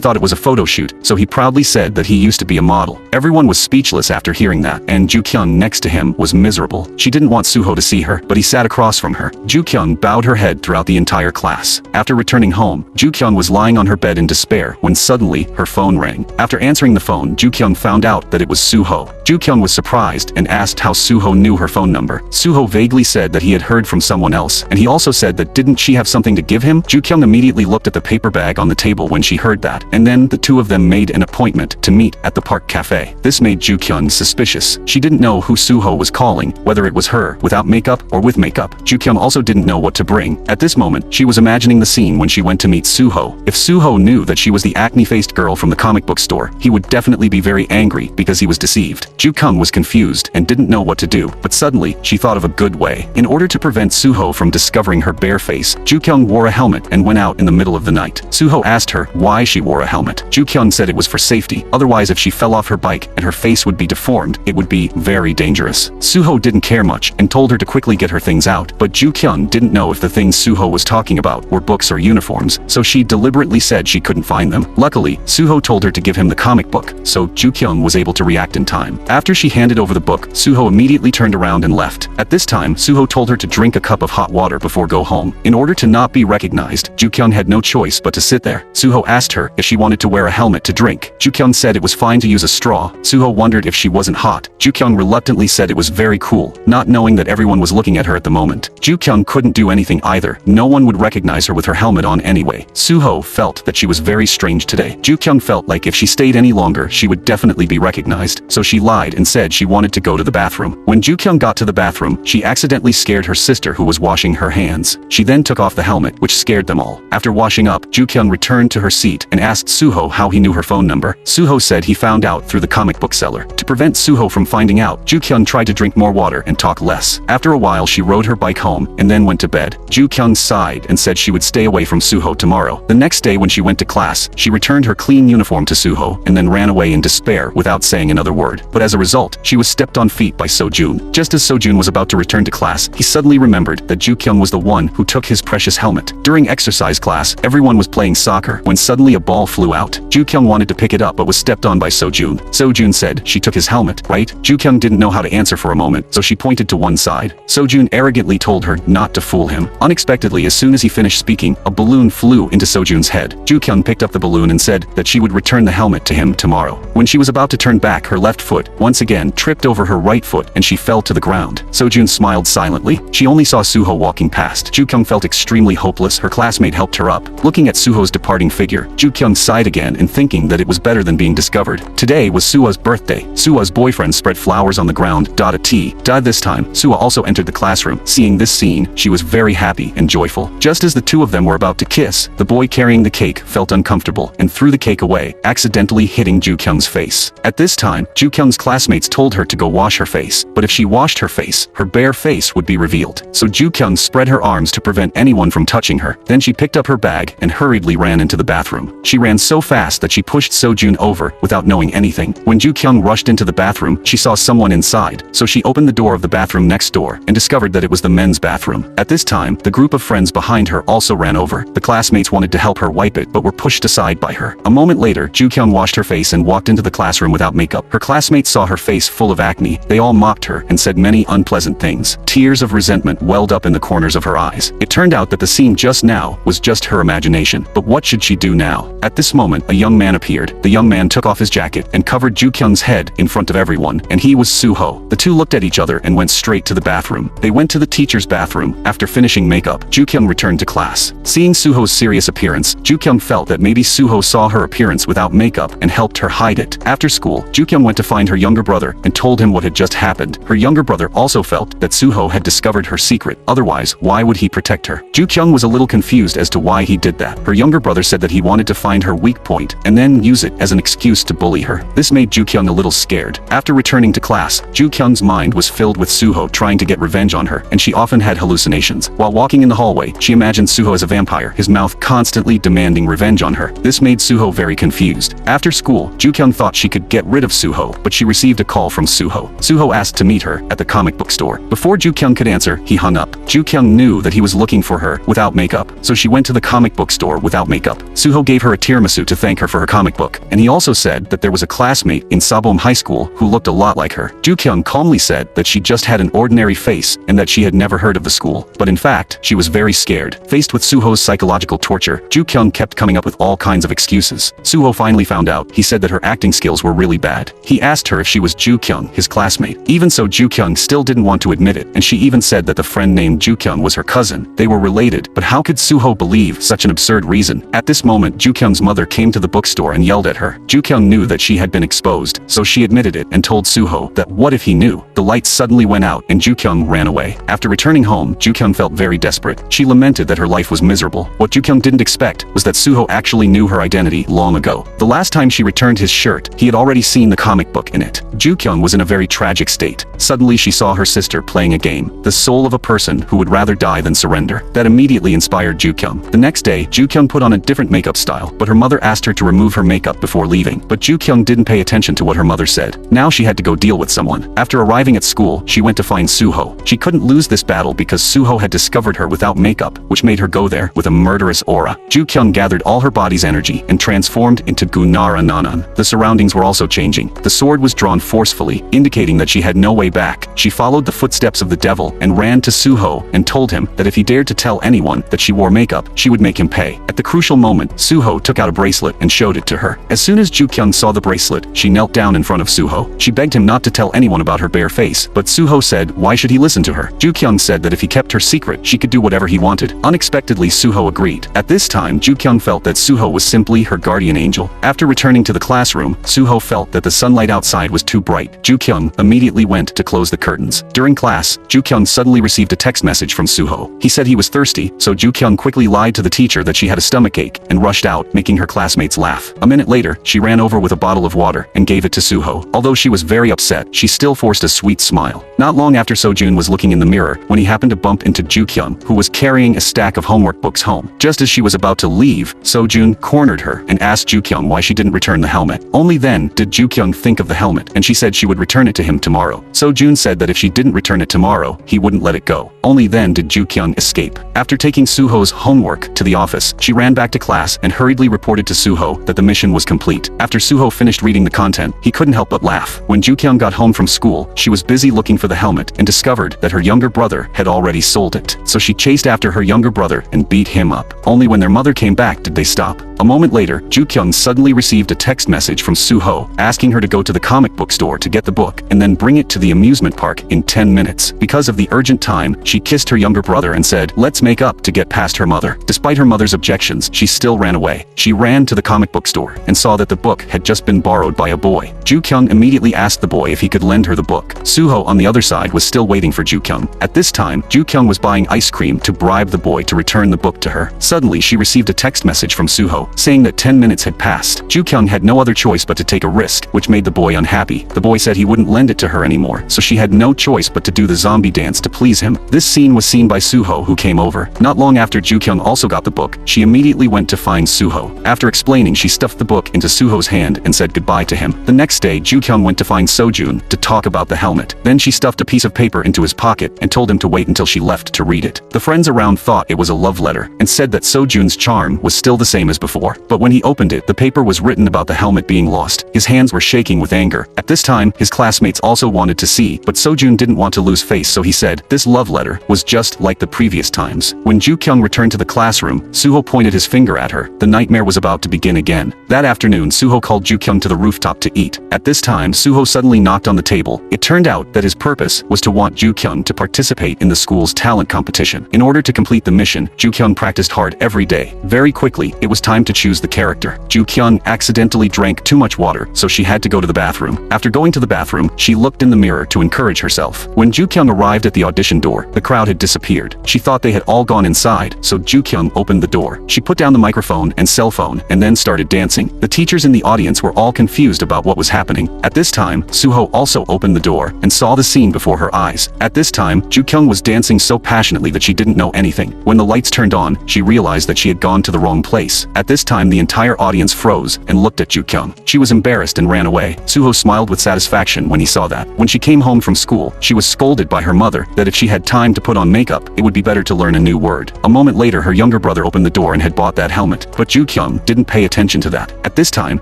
thought it was a photo shoot, so he proudly said that he used to be a model. Everyone was speechless after hearing that, and Ju-kyung next to him was miserable. She didn't want Suho to see her, but he sat across from her. Ju-kyung bowed her head throughout the entire class. After returning home, Ju-kyung was lying on her bed in despair when suddenly her phone rang. After answering the phone, Ju-kyung found out that it was Suho. Ju-kyung was surprised and asked how Suho knew her phone number. Suho vaguely said that he had heard from someone else, and he also said that didn't she have something to give him? Ju-kyung immediately looked at the paper bag on the table when she heard that, and then the two of them made an appointment to meet at the park cafe. This made Ju-kyung suspicious. She didn't know who Suho was calling, whether it was her without makeup or with makeup. Ju-kyung also didn't know what to bring. At this moment, she was imagining the scene when she went to meet Suho. If Suho knew that she was the acne-faced girl from the comic book store, he would definitely be very angry because he was deceived. Ju-kyung was confused and didn't know what to do, but suddenly, she thought of a good way. In order to prevent Suho from discovering her bare face, Ju-kyung wore a helmet and went out in the middle of the night. Suho asked her why she wore a helmet. Ju-kyung said it was for safety, otherwise if she fell off her bike and her face would be deformed, it would be very dangerous. Suho didn't care much and told her to quickly get her things out, but Ju-kyung didn't know if the things Suho was talking about were books or uniforms, so she deliberately said she couldn't find them. Luckily, Suho told her to give him the comic book, so Ju-kyung was able to react in time. After she handed over the book, Suho immediately turned around and left. At this time, Suho told her to drink a cup of hot water before go home. In order to not be recognized, Ju-kyung had no choice but to sit there. Suho asked her if she wanted to wear a helmet to drink. Ju-kyung said it was fine to use a straw. Suho wondered if she wasn't hot. Ju-kyung reluctantly said it was very cool, not knowing that everyone was looking at her at the moment. Ju-kyung couldn't do anything either. No one would recognize her with her helmet on anyway. Suho felt that she was very strange today. Ju-kyung felt like if she stayed any longer, she would definitely be recognized, so she lied and said she wanted to go to the bathroom. When Ju-kyung got to the bathroom, she accidentally scared her sister who was washing her hands. She then took off the helmet, which scared them all. After washing up, Ju-kyung returned to her seat and asked Suho how he knew her phone number. Suho said he found out through the comic book seller. To prevent Suho from finding out, Ju-kyung tried to drink more water and talk less. After a while, she rode her bike home and then went to bed. Ju-kyung sighed and said she would stay away from Suho tomorrow. The next day when she went to class, she returned her clean uniform to Suho and then ran away in despair without saying another word. But as a result, she was stepped on feet by Sojun. Just as Sojun was about to return to class, he suddenly remembered that Ju-kyung was the one who took his precious helmet. During exercise class, everyone was playing soccer when suddenly a ball flew out. Ju-kyung wanted to pick it up but was stepped on by Sojun. Sojun said she took his helmet, right? Ju-kyung didn't know how to answer for a moment, so she pointed to one side. Sojun arrogantly told her not to fool him. Unexpectedly, as soon as he finished speaking, a balloon flew into Sojun's head. Ju-kyung picked up the balloon and said that she would return the helmet to him tomorrow. When she was about to turn back, her left foot once again tripped over her right foot and she fell to the ground. Sojun smiled silently. She only saw Suho walking past. Ju-kyung felt extremely hopeless. Her classmate helped her up. Looking at Suho's departing figure, Ju-kyung sighed again and thinking that it was better than being discovered. Today was Sua's birthday. Sua's boyfriend spread flowers on the ground. A tea. This time, Sua also entered the classroom. Seeing this scene, she was very happy and joyful. Just as the two of them were about to kiss, the boy carrying the cake felt uncomfortable and threw the cake away, accidentally hitting Ju-kyung's face. At this time, Ju-kyung's classmates told her to go wash her face, but if she washed her face, her bare face would be revealed. So Ju-kyung spread her arms to prevent anyone from touching her. Then she picked up her bag and hurriedly ran into the bathroom. She ran so fast that she pushed Sojun over without knowing anything. When Ju-kyung rushed into the bathroom, she saw someone inside, so she opened the door of the bathroom next door and discovered that it was the men's bathroom. At this time, the group of friends behind her also ran over. The classmates wanted to help her wipe it but were pushed aside by her. A moment later, Ju-kyung washed her face and walked into the classroom without makeup. Her classmates saw her face full of acne. They all mocked her and said many unpleasant things. Tears of resentment welled up in the corners of her eyes. It turned out that the scene just now was just her imagination. But what should she do now? At this moment, a young man appeared. The young man took off his jacket and covered Ju-kyung's head in in front of everyone, and he was Suho. The two looked at each other and went straight to the bathroom. They went to the teacher's bathroom. After finishing makeup, Ju-kyung returned to class. Seeing Suho's serious appearance, Ju-kyung felt that maybe Suho saw her appearance without makeup and helped her hide it. After school, Ju-kyung went to find her younger brother and told him what had just happened. Her younger brother also felt that Suho had discovered her secret. Otherwise, why would he protect her? Ju-kyung was a little confused as to why he did that. Her younger brother said that he wanted to find her weak point and then use it as an excuse to bully her. This made Ju-kyung a little scared. After returning to class, Ju-kyung's mind was filled with Suho trying to get revenge on her, and she often had hallucinations. While walking in the hallway, she imagined Suho as a vampire, his mouth constantly demanding revenge on her. This made Suho very confused. After school, Ju-kyung thought she could get rid of Suho, but she received a call from Suho. Suho asked to meet her at the comic book store. Before Ju-kyung could answer, he hung up. Ju-kyung knew that he was looking for her without makeup, so she went to the comic book store without makeup. Suho gave her a tiramisu to thank her for her comic book, and he also said that there was a classmate in Sabom High School who looked a lot like her. Ju-kyung calmly said that she just had an ordinary face and that she had never heard of the school. But in fact, she was very scared. Faced with Suho's psychological torture, Ju-kyung kept coming up with all kinds of excuses. Suho finally found out. He said that her acting skills were really bad. He asked her if she was Ju-kyung, his classmate. Even so, Ju-kyung still didn't want to admit it, and she even said that the friend named Ju-kyung was her cousin. They were related, but how could Suho believe such an absurd reason? At this moment, Ju-kyung's mother came to the bookstore and yelled at her. Ju-kyung knew that she had been exposed, so she admitted it and told Suho that what if he knew? The lights suddenly went out and Ju-kyung ran away. After returning home, Ju-kyung felt very desperate. She lamented that her life was miserable. What Ju-kyung didn't expect was that Suho actually knew her identity long ago. The last time she returned his shirt, he had already seen the comic book in it. Ju-kyung was in a very tragic state. Suddenly she saw her sister playing a game, the soul of a person who would rather die than surrender. That immediately inspired Ju-kyung. The next day, Ju-kyung put on a different makeup style, but her mother asked her to remove her makeup before leaving. But Ju-kyung didn't pay attention to what her mother said. Now she had to go deal with someone. After arriving at school, she went to find Suho. She couldn't lose this battle because Suho had discovered her without makeup, which made her go there with a murderous aura. Ju-kyung gathered all her body's energy and transformed into Gunara Nanan. The surroundings were also changing. The sword was drawn forcefully, indicating that she had no way back. She followed the footsteps of the devil and ran to Suho and told him that if he dared to tell anyone that she wore makeup, she would make him pay. At the crucial moment, Suho took out a bracelet and showed it to her. As soon as Ju-kyung saw the bracelet, she knelt down in front of Suho. She begged him not to tell anyone about her bare face, but Suho said why should he listen to her? Ju-kyung said that if he kept her secret, she could do whatever he wanted. Unexpectedly, Suho agreed. At this time, Ju-kyung felt that Suho was simply her guardian angel. After returning to the classroom, Suho felt that the sunlight outside was too bright. Ju-kyung immediately went to close the curtains. During class, Ju-kyung suddenly received a text message from Suho. He said he was thirsty, so Ju-kyung quickly lied to the teacher that she had a stomachache and rushed out, making her classmates laugh. A minute later, she ran over with a bottle of water and gave it to Suho. Although she was very upset, she still forced a sweet smile. Not long after, Sojun was looking in the mirror when he happened to bump into Ju-kyung, who was carrying a stack of homework books home. Just as she was about to leave, Sojun cornered her and asked Ju-kyung why she didn't return the helmet. Only then did Ju-kyung think of the helmet, and she said she would return it to him tomorrow. Sojun said that if she didn't return it tomorrow, he wouldn't let it go. Only then did Ju-kyung escape. After taking Suho's homework to the office, she ran back to class and hurriedly reported to Suho that the mission was complete. After Suho finished reading the content, he couldn't help but laugh. When Ju-kyung got home from school, she was busy looking for the helmet and discovered that her younger brother had already sold it. So she chased after her younger brother and beat him up. Only when their mother came back did they stop. A moment later, Ju-kyung suddenly received a text message from Suho asking her to go to the comic book store to get the book and then bring it to the amusement park in 10 minutes. Because of the urgent time, she kissed her younger brother and said, "Let's make up," to get past her mother. Despite her mother's objections, she still ran away. She ran to the comic book store and saw that the book had just been borrowed by a boy. Ju-kyung immediately asked the boy if he could lend her the book. Suho on the other side was still waiting for Ju-kyung. At this time, Ju-kyung was buying ice cream to bribe the boy to return the book to her. Suddenly, she received a text message from Suho saying that 10 minutes had passed. Ju-kyung had no other choice but to take a risk, which made the boy unhappy. The boy said he wouldn't lend it to her anymore, so she had no choice but to do the zombie dance to please him. This scene was seen by Suho, who came over. Not long after Ju-kyung also got the book, she immediately went to find Suho. After explaining, she stuffed the book into Suho's hand and said goodbye to him. The next day, Ju-kyung went to find Sojun to talk about the helmet. Then she stuffed a piece of paper into his pocket and told him to wait until she left to read it. The friends around thought it was a love letter and said that Sojun's charm was still the same as before. before, but when he opened it, the paper was written about the helmet being lost. His hands were shaking with anger. At this time, his classmates also wanted to see, but Sojun didn't want to lose face, so he said, "This love letter was just like the previous times." When Ju-kyung returned to the classroom, Suho pointed his finger at her. The nightmare was about to begin again. That afternoon, Suho called Ju-kyung to the rooftop to eat. At this time, Suho suddenly knocked on the table. It turned out that his purpose was to want Ju-kyung to participate in the school's talent competition. In order to complete the mission, Ju-kyung practiced hard every day. Very quickly, it was time to choose the character. Ju-kyung accidentally drank too much water, so she had to go to the bathroom. After going to the bathroom, she looked in the mirror to encourage herself. When Ju-kyung arrived at the audition door, the crowd had disappeared. She thought they had all gone inside, so Ju-kyung opened the door. She put down the microphone and cell phone and then started dancing. The teachers in the audience were all confused about what was happening. At this time, Suho also opened the door and saw the scene before her eyes. At this time, Ju-kyung was dancing so passionately that she didn't know anything. When the lights turned on, she realized that she had gone to the wrong place. At this time, the entire audience froze and looked at Ju-kyung. She was embarrassed and ran away. Suho smiled with satisfaction when he saw that. When she came home from school, she was scolded by her mother that if she had time to put on makeup, it would be better to learn a new word. A moment later, her younger brother opened the door and had bought that helmet, but Ju-kyung didn't pay attention to that. At this time,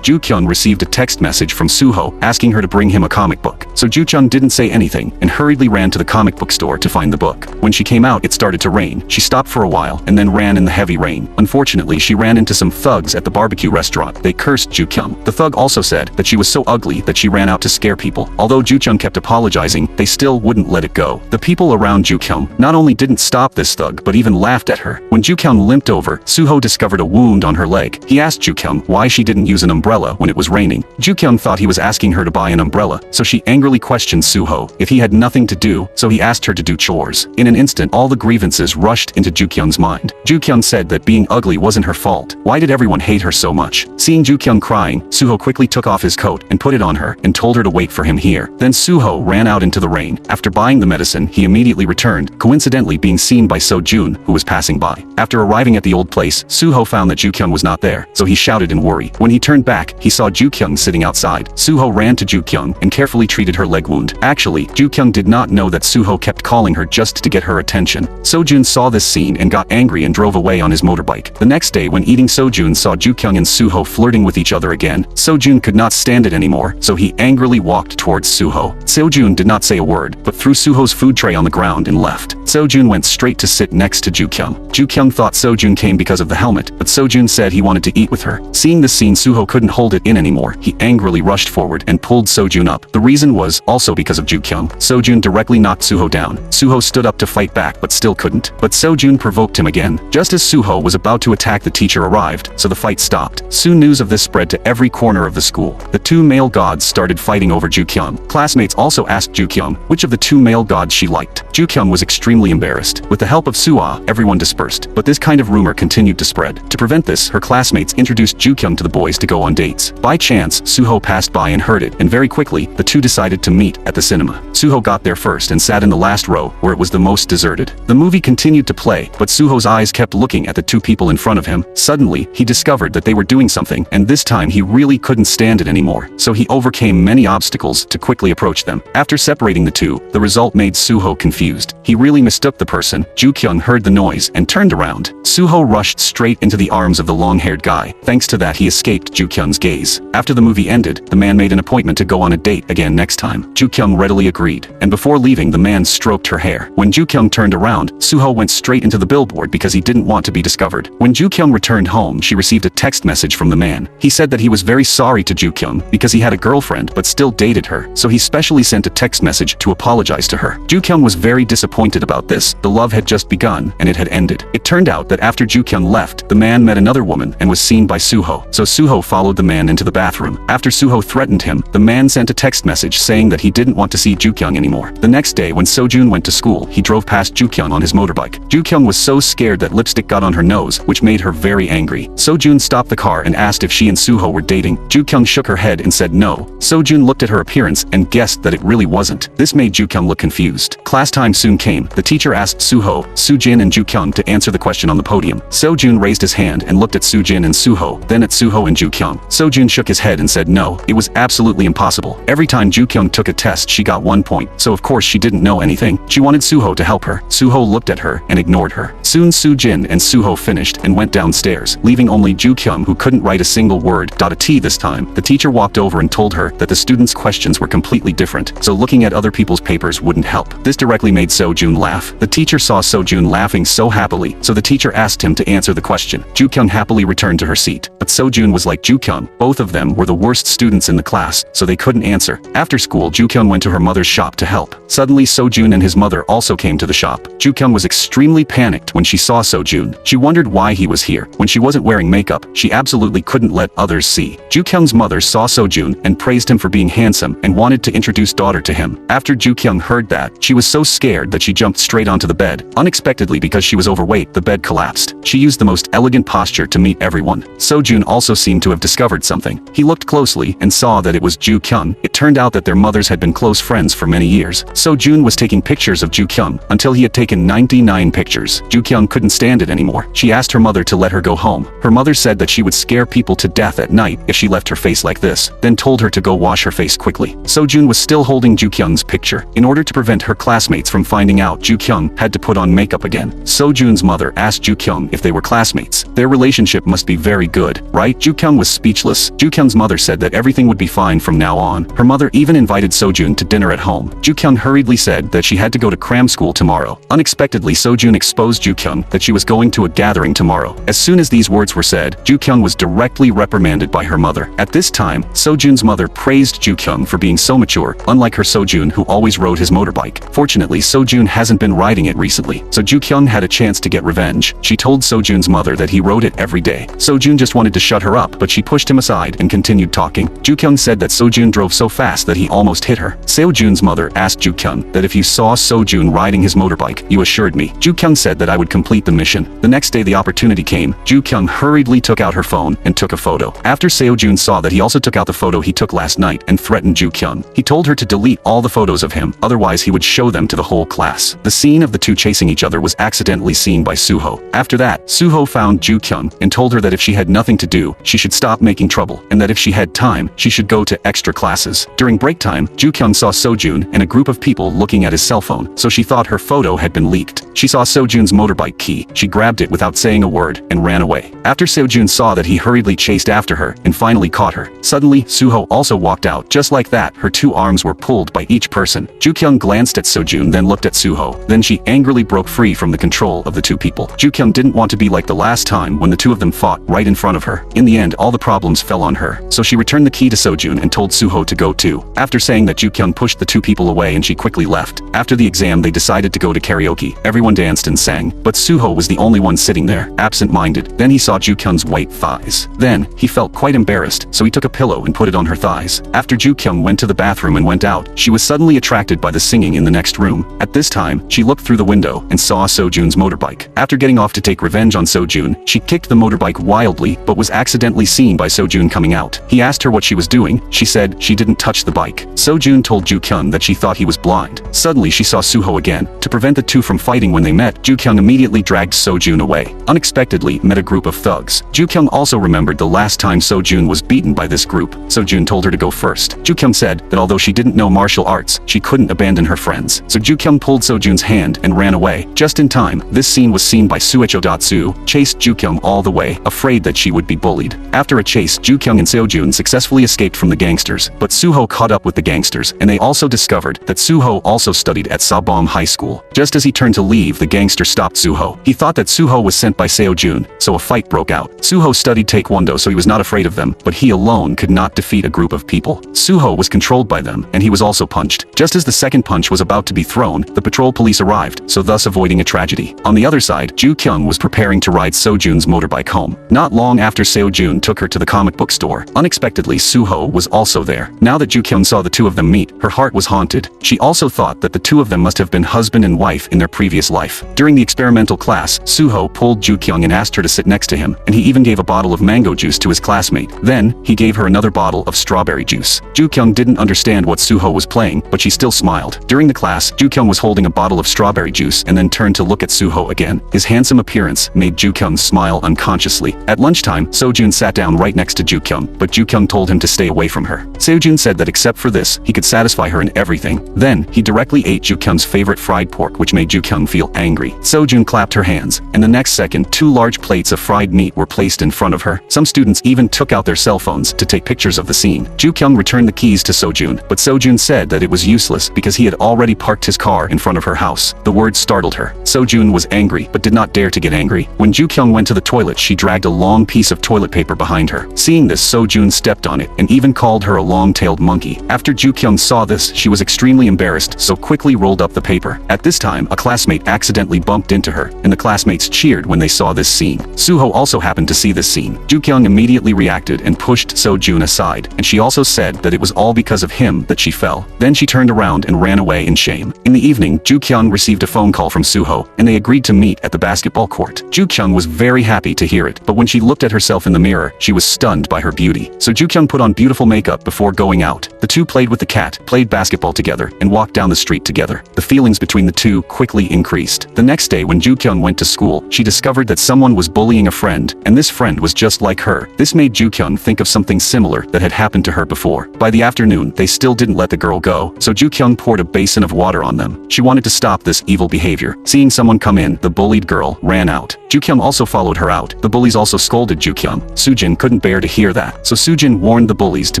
Ju-kyung received a text message from Suho asking her to bring him a comic book. So Ju-kyung didn't say anything and hurriedly ran to the comic book store to find the book. When she came out, it started to rain. She stopped for a while and then ran in the heavy rain. Unfortunately, she ran into some thugs at the barbecue restaurant. They cursed Ju-kyung. The thug also said that she was so ugly that she ran out to scare people. Although Ju-kyung kept apologizing, they still wouldn't let it go. The people around Ju-kyung not only didn't stop this thug, but even laughed at her. When Ju-kyung limped over, Suho discovered a wound on her leg. He asked Ju-kyung why she didn't use an umbrella when it was raining. Ju-kyung thought he was asking her to buy an umbrella, so she angrily questioned Suho if he had nothing to do, so he asked her to do chores. In an instant, all the grievances rushed into Ju-kyung's mind. Ju-kyung said that being ugly wasn't her fault. Why did everyone hate her so much? Seeing Ju-kyung crying, Suho quickly took off his coat and put it on her and told her to wait for him here. Then Suho ran out into the rain. After buying the medicine, he immediately returned, coincidentally being seen by Sojun, who was passing by. After arriving at the old place, Suho found that Ju-kyung was not there, so he shouted in worry. When he turned back, he saw Ju-kyung sitting outside. Suho ran to Ju-kyung and carefully treated her leg wound. Actually, Ju-kyung did not know that Suho kept calling her just to get her attention. Sojun saw this scene and got angry and drove away on his motorbike. The next day, when eating, Sojun saw Ju-kyung and Suho flirting with each other again. Sojun could not stand it anymore, so he angrily walked towards Suho. Sojun did not say a word, but threw Suho's food tray on the ground and left. Sojun went straight to sit next to Ju-kyung. Ju-kyung thought Sojun came because of the helmet, but Sojun said he wanted to eat with her. Seeing this scene, Suho couldn't hold it in anymore. He angrily rushed forward and pulled Sojun up. The reason was also because of Ju-kyung. Sojun directly knocked Suho down. Suho stood up to fight back but still couldn't. But Sojun provoked him again. Just as Suho was about to attack, the teacher arrived, so the fight stopped. Soon news of this spread to every corner of the school. The two male gods started fighting over Ju-kyung. Classmates also asked Ju-kyung which of the two male gods she liked. Ju-kyung was extremely embarrassed. With the help of Suah, everyone dispersed. But this kind of rumor continued to spread. To prevent this, her classmates introduced Ju-kyung to the boys to go on dates. By chance, Suho passed by and heard it, and very quickly, the two decided to meet at the cinema. Suho got there first and sat in the last row, where it was the most deserted. The movie continued to play, but Suho's eyes kept looking at the two people in front of him. Suddenly, he discovered that they were doing something, and this time he really couldn't stand it anymore. So he overcame many obstacles to quickly approach them. After separating the two, the result made Suho confused. He really mistook the person. Ju-kyung heard the noise and turned around. Suho rushed straight into the arms of the long-haired guy. Thanks to that, he escaped Ju-kyung's gaze. After the movie ended, the man made an appointment to go on a date again next time. Ju-kyung readily agreed, and before leaving, the man stroked her hair. When Ju-kyung turned around, Suho went straight into the billboard because he didn't want to be discovered. When Ju-kyung returned home, she received a text message from the man. He said that he was very sorry to Ju-kyung because he had a girlfriend but still dated her, so he specially sent a text message to apologize to her. Ju-kyung was very disappointed about this. The love had just begun and it had ended. It turned out that after Ju-kyung left, the man met another woman and was seen by Suho, so Suho followed the man into the bathroom. After Suho threatened him, the man sent a text message saying that he didn't want to see Ju-kyung anymore. The next day, when Sojun went to school, he drove past Ju-kyung on his motorbike. Ju-kyung was so scared that lipstick got on her nose, which made her very angry. Sojun stopped the car and asked if she and Suho were dating. Ju-kyung shook her head and said no. Sojun looked at her appearance and guessed that it really wasn't. This made Ju-kyung look confused. Class time soon came. The teacher asked Suho, Soo-jin and Joo-kyung to answer the question on the podium. Seo-jun raised his hand and looked at Soo-jin and Suho, then at Suho and Joo-kyung. Seo-jun shook his head and said no, it was absolutely impossible. Every time Joo-kyung took a test she got 1 point, so of course she didn't know anything. She wanted Suho to help her. Suho looked at her and ignored her. Soon Soo-jin and Suho finished and went downstairs, leaving only Joo-kyung who couldn't write a single word. A T this time. The teacher walked over and told her that the students' questions were completely different, so looking at other people's papers wouldn't help. This directly made Seo-jun laugh. The teacher saw Seo-jun laughing so happily, so the teacher asked him to answer the question. Joo-kyung happily returned to her seat, but Seo-jun was like Joo-kyung. Both of them were the worst students in the class, so they couldn't answer. After school, Joo-kyung went to her mother's shop to help. Suddenly Seo-jun and his mother also came to the shop. Joo-kyung was extremely panicked when she saw Seo-jun. She wondered why he was here. When she wasn't wearing makeup, she absolutely couldn't let others see. Joo-kyung's mother saw Seo-jun and praised him for being handsome and wanted to introduce daughter to him. After Joo-kyung heard that, she was so scared that she jumped straight onto the bed. Unexpectedly, because she was overweight, the bed collapsed. She used the most elegant posture to meet everyone. Seo-jun also seemed to have discovered something. He looked closely and saw that it was Joo-kyung. It turned out that their mothers had been close friends for many years. Seo-jun was taking pictures of Joo-kyung until he had taken 99 pictures. Joo-kyung couldn't stand it anymore. She asked her mother to let her go home. Her mother said that she would scare people to death at night if she left her face like this, then told her to go wash her face quickly. Seo-jun was still holding Joo-kyung's picture. In order to prevent her classmates from finding out, Joo-kyung had to put on makeup again. Seo-jun's mother asked Joo-kyung if they were classmates. Their relationship must be very good, right? Joo-kyung was speechless. Joo-kyung's mother said that everything would be fine from now on. Her mother even invited Seo-jun to dinner at home. Joo-kyung hurriedly said that she had to go to cram school tomorrow. Unexpectedly, Seo-jun exposed Joo-kyung that she was going to a gathering tomorrow. As soon as these words were said, Joo-kyung was directly reprimanded by her mother. At this time, Seo-jun's mother praised Joo-kyung for being so mature, unlike her Seo-jun who always rode his motorbike. Fortunately, Seo-jun hasn't been riding it recently, so Joo-kyung had a chance to get revenge. She told Seo-jun's mother that he rode it every day. Seo-jun just wanted to shut her up, but she pushed him aside and continued talking. Joo-kyung said that Seo-jun drove so fast that he almost hit her. Seo-jun's mother asked Joo-kyung that if you saw Seo-jun riding his motorbike, you assured me. Joo-kyung said that I would complete the mission. The next day the opportunity came. Joo-kyung hurriedly took out her phone and took a photo. After Seo-jun saw that he also took out the photo he took last night and threatened Joo-kyung. He told her to delete all the photos of him, otherwise he would show them to the whole class. The scene of the two chasing each other was accidentally seen by Suho. After that, Suho found Joo-kyung and told her that if she had nothing to do, she should stop making trouble, and that if she had time, she should go to extra classes. During break time, Joo-kyung saw Seo-jun and a group of people looking at his cell phone, so she thought her photo had been leaked. She saw Seo-jun's motorbike key. She grabbed it without saying a word and ran away. After Seo-jun saw that, he hurriedly chased after her and finally caught her. Suddenly, Suho also walked out. Just like that, her two arms were pulled by each person. Joo-kyung glanced at Seo-jun, then looked at Suho. Then she angrily broke free from the control of the two people. Joo-kyung didn't want to be like the last time when the two of them fought right in front of her. In the end, all the problems fell on her, so she returned the key to Seo-jun and told Suho to go too. After saying that, Joo-kyung pushed the two people away and she quickly left. After the exam, they decided to go to karaoke. Everyone danced and sang, but Suho was the only one sitting there, absent-minded. Then he saw Joo-kyung's white thighs. Then, he felt quite embarrassed, so he took a pillow and put it on her thighs. After Joo-kyung went to the bathroom and went out, she was suddenly attracted by the singing in the next room. At this time, she looked through the window and saw Seo-jun's motorbike. After getting off to take revenge on Seo-jun, she kicked the motorbike wildly, but was accidentally seen by Seo-jun coming out. He asked her what she was doing. She said she didn't touch the bike. Seo-jun told Joo-kyung that she thought he was blind. Suddenly she saw Suho again. To prevent the two from fighting when they met, Joo-kyung immediately dragged Seo-jun away. Unexpectedly, met a group of thugs. Joo-kyung also remembered the last time Seo-jun was beaten by this group. Seo-jun told her to go first. Joo-kyung said that although she didn't know martial arts, she couldn't abandon her friends. So Joo-kyung pulled Seo-jun's hand and ran away. Just in time, this scene was seen by Suecho. Su chased Joo-kyung all the way, afraid that she would be bullied. After a chase, Joo-kyung and Seo-jun successfully escaped from the gangsters, but Suho caught up with the gangsters, and they also discovered that Suho also studied at Sabom High School. Just as he turned to leave, the gangster stopped Suho. He thought that Suho was sent by Seo-jun, so a fight broke out. Suho studied Taekwondo, so he was not afraid of them, but he alone could not defeat a group of people. Suho was controlled by them, and he was also punched. Just as the second punch was about to be thrown, the patrol police arrived, so thus avoiding a tragedy. On the other side, Joo-kyung was preparing to ride Seo-jun's motorbike home. Not long after, Seo-jun took her to the comic book store. Unexpectedly, Suho was also there. Now that Joo-kyung saw the two of them meet, her heart was haunted. She also thought that the two of them must have been husband and wife in their previous life. During the experimental class, Suho pulled Joo-kyung and asked her to sit next to him, and he even gave a bottle of mango juice to his classmate. Then, he gave her another bottle of strawberry juice. Joo-kyung didn't understand what Suho was playing, but she still smiled. During the class, Joo-kyung was holding a bottle bottle of strawberry juice and then turned to look at Suho again. His handsome appearance made Ju-kyung smile unconsciously. At lunchtime, Sojun sat down right next to Ju-kyung, but Ju-kyung told him to stay away from her. Sojun said that except for this, he could satisfy her in everything. Then, he directly ate Ju-kyung's favorite fried pork, which made Ju-kyung feel angry. Sojun clapped her hands, and the next second 2 large plates of fried meat were placed in front of her. Some students even took out their cell phones to take pictures of the scene. Ju-kyung returned the keys to Sojun, but Sojun said that it was useless because he had already parked his car in front of her house. The word startled her. Sojun was angry but did not dare to get angry. When Ju-kyung went to the toilet, she dragged a long piece of toilet paper behind her. Seeing this, Sojun stepped on it and even called her a long-tailed monkey. After Ju-kyung saw this, she was extremely embarrassed, so quickly rolled up the paper. At this time, a classmate accidentally bumped into her, and the classmates cheered when they saw this scene. Suho also happened to see this scene. Ju-kyung immediately reacted and pushed Sojun aside, and she also said that it was all because of him that she fell. Then she turned around and ran away in shame. In the evening, Ju-kyung received a phone call from Suho, and they agreed to meet at the basketball court. Ju-kyung was very happy to hear it, but when she looked at herself in the mirror, she was stunned by her beauty. So Ju-kyung put on beautiful makeup before going out. The two played with the cat, played basketball together, and walked down the street together. The feelings between the two quickly increased. The next day when Ju-kyung went to school, she discovered that someone was bullying a friend, and this friend was just like her. This made Ju-kyung think of something similar that had happened to her before. By the afternoon, they still didn't let the girl go, so Ju-kyung poured a basin of water on them. She wanted to stop this evil behavior. Seeing someone come in, the bullied girl ran out. Ju-kyung also followed her out. The bullies also scolded Ju-kyung. Sujin couldn't bear to hear that, so Sujin warned the bullies to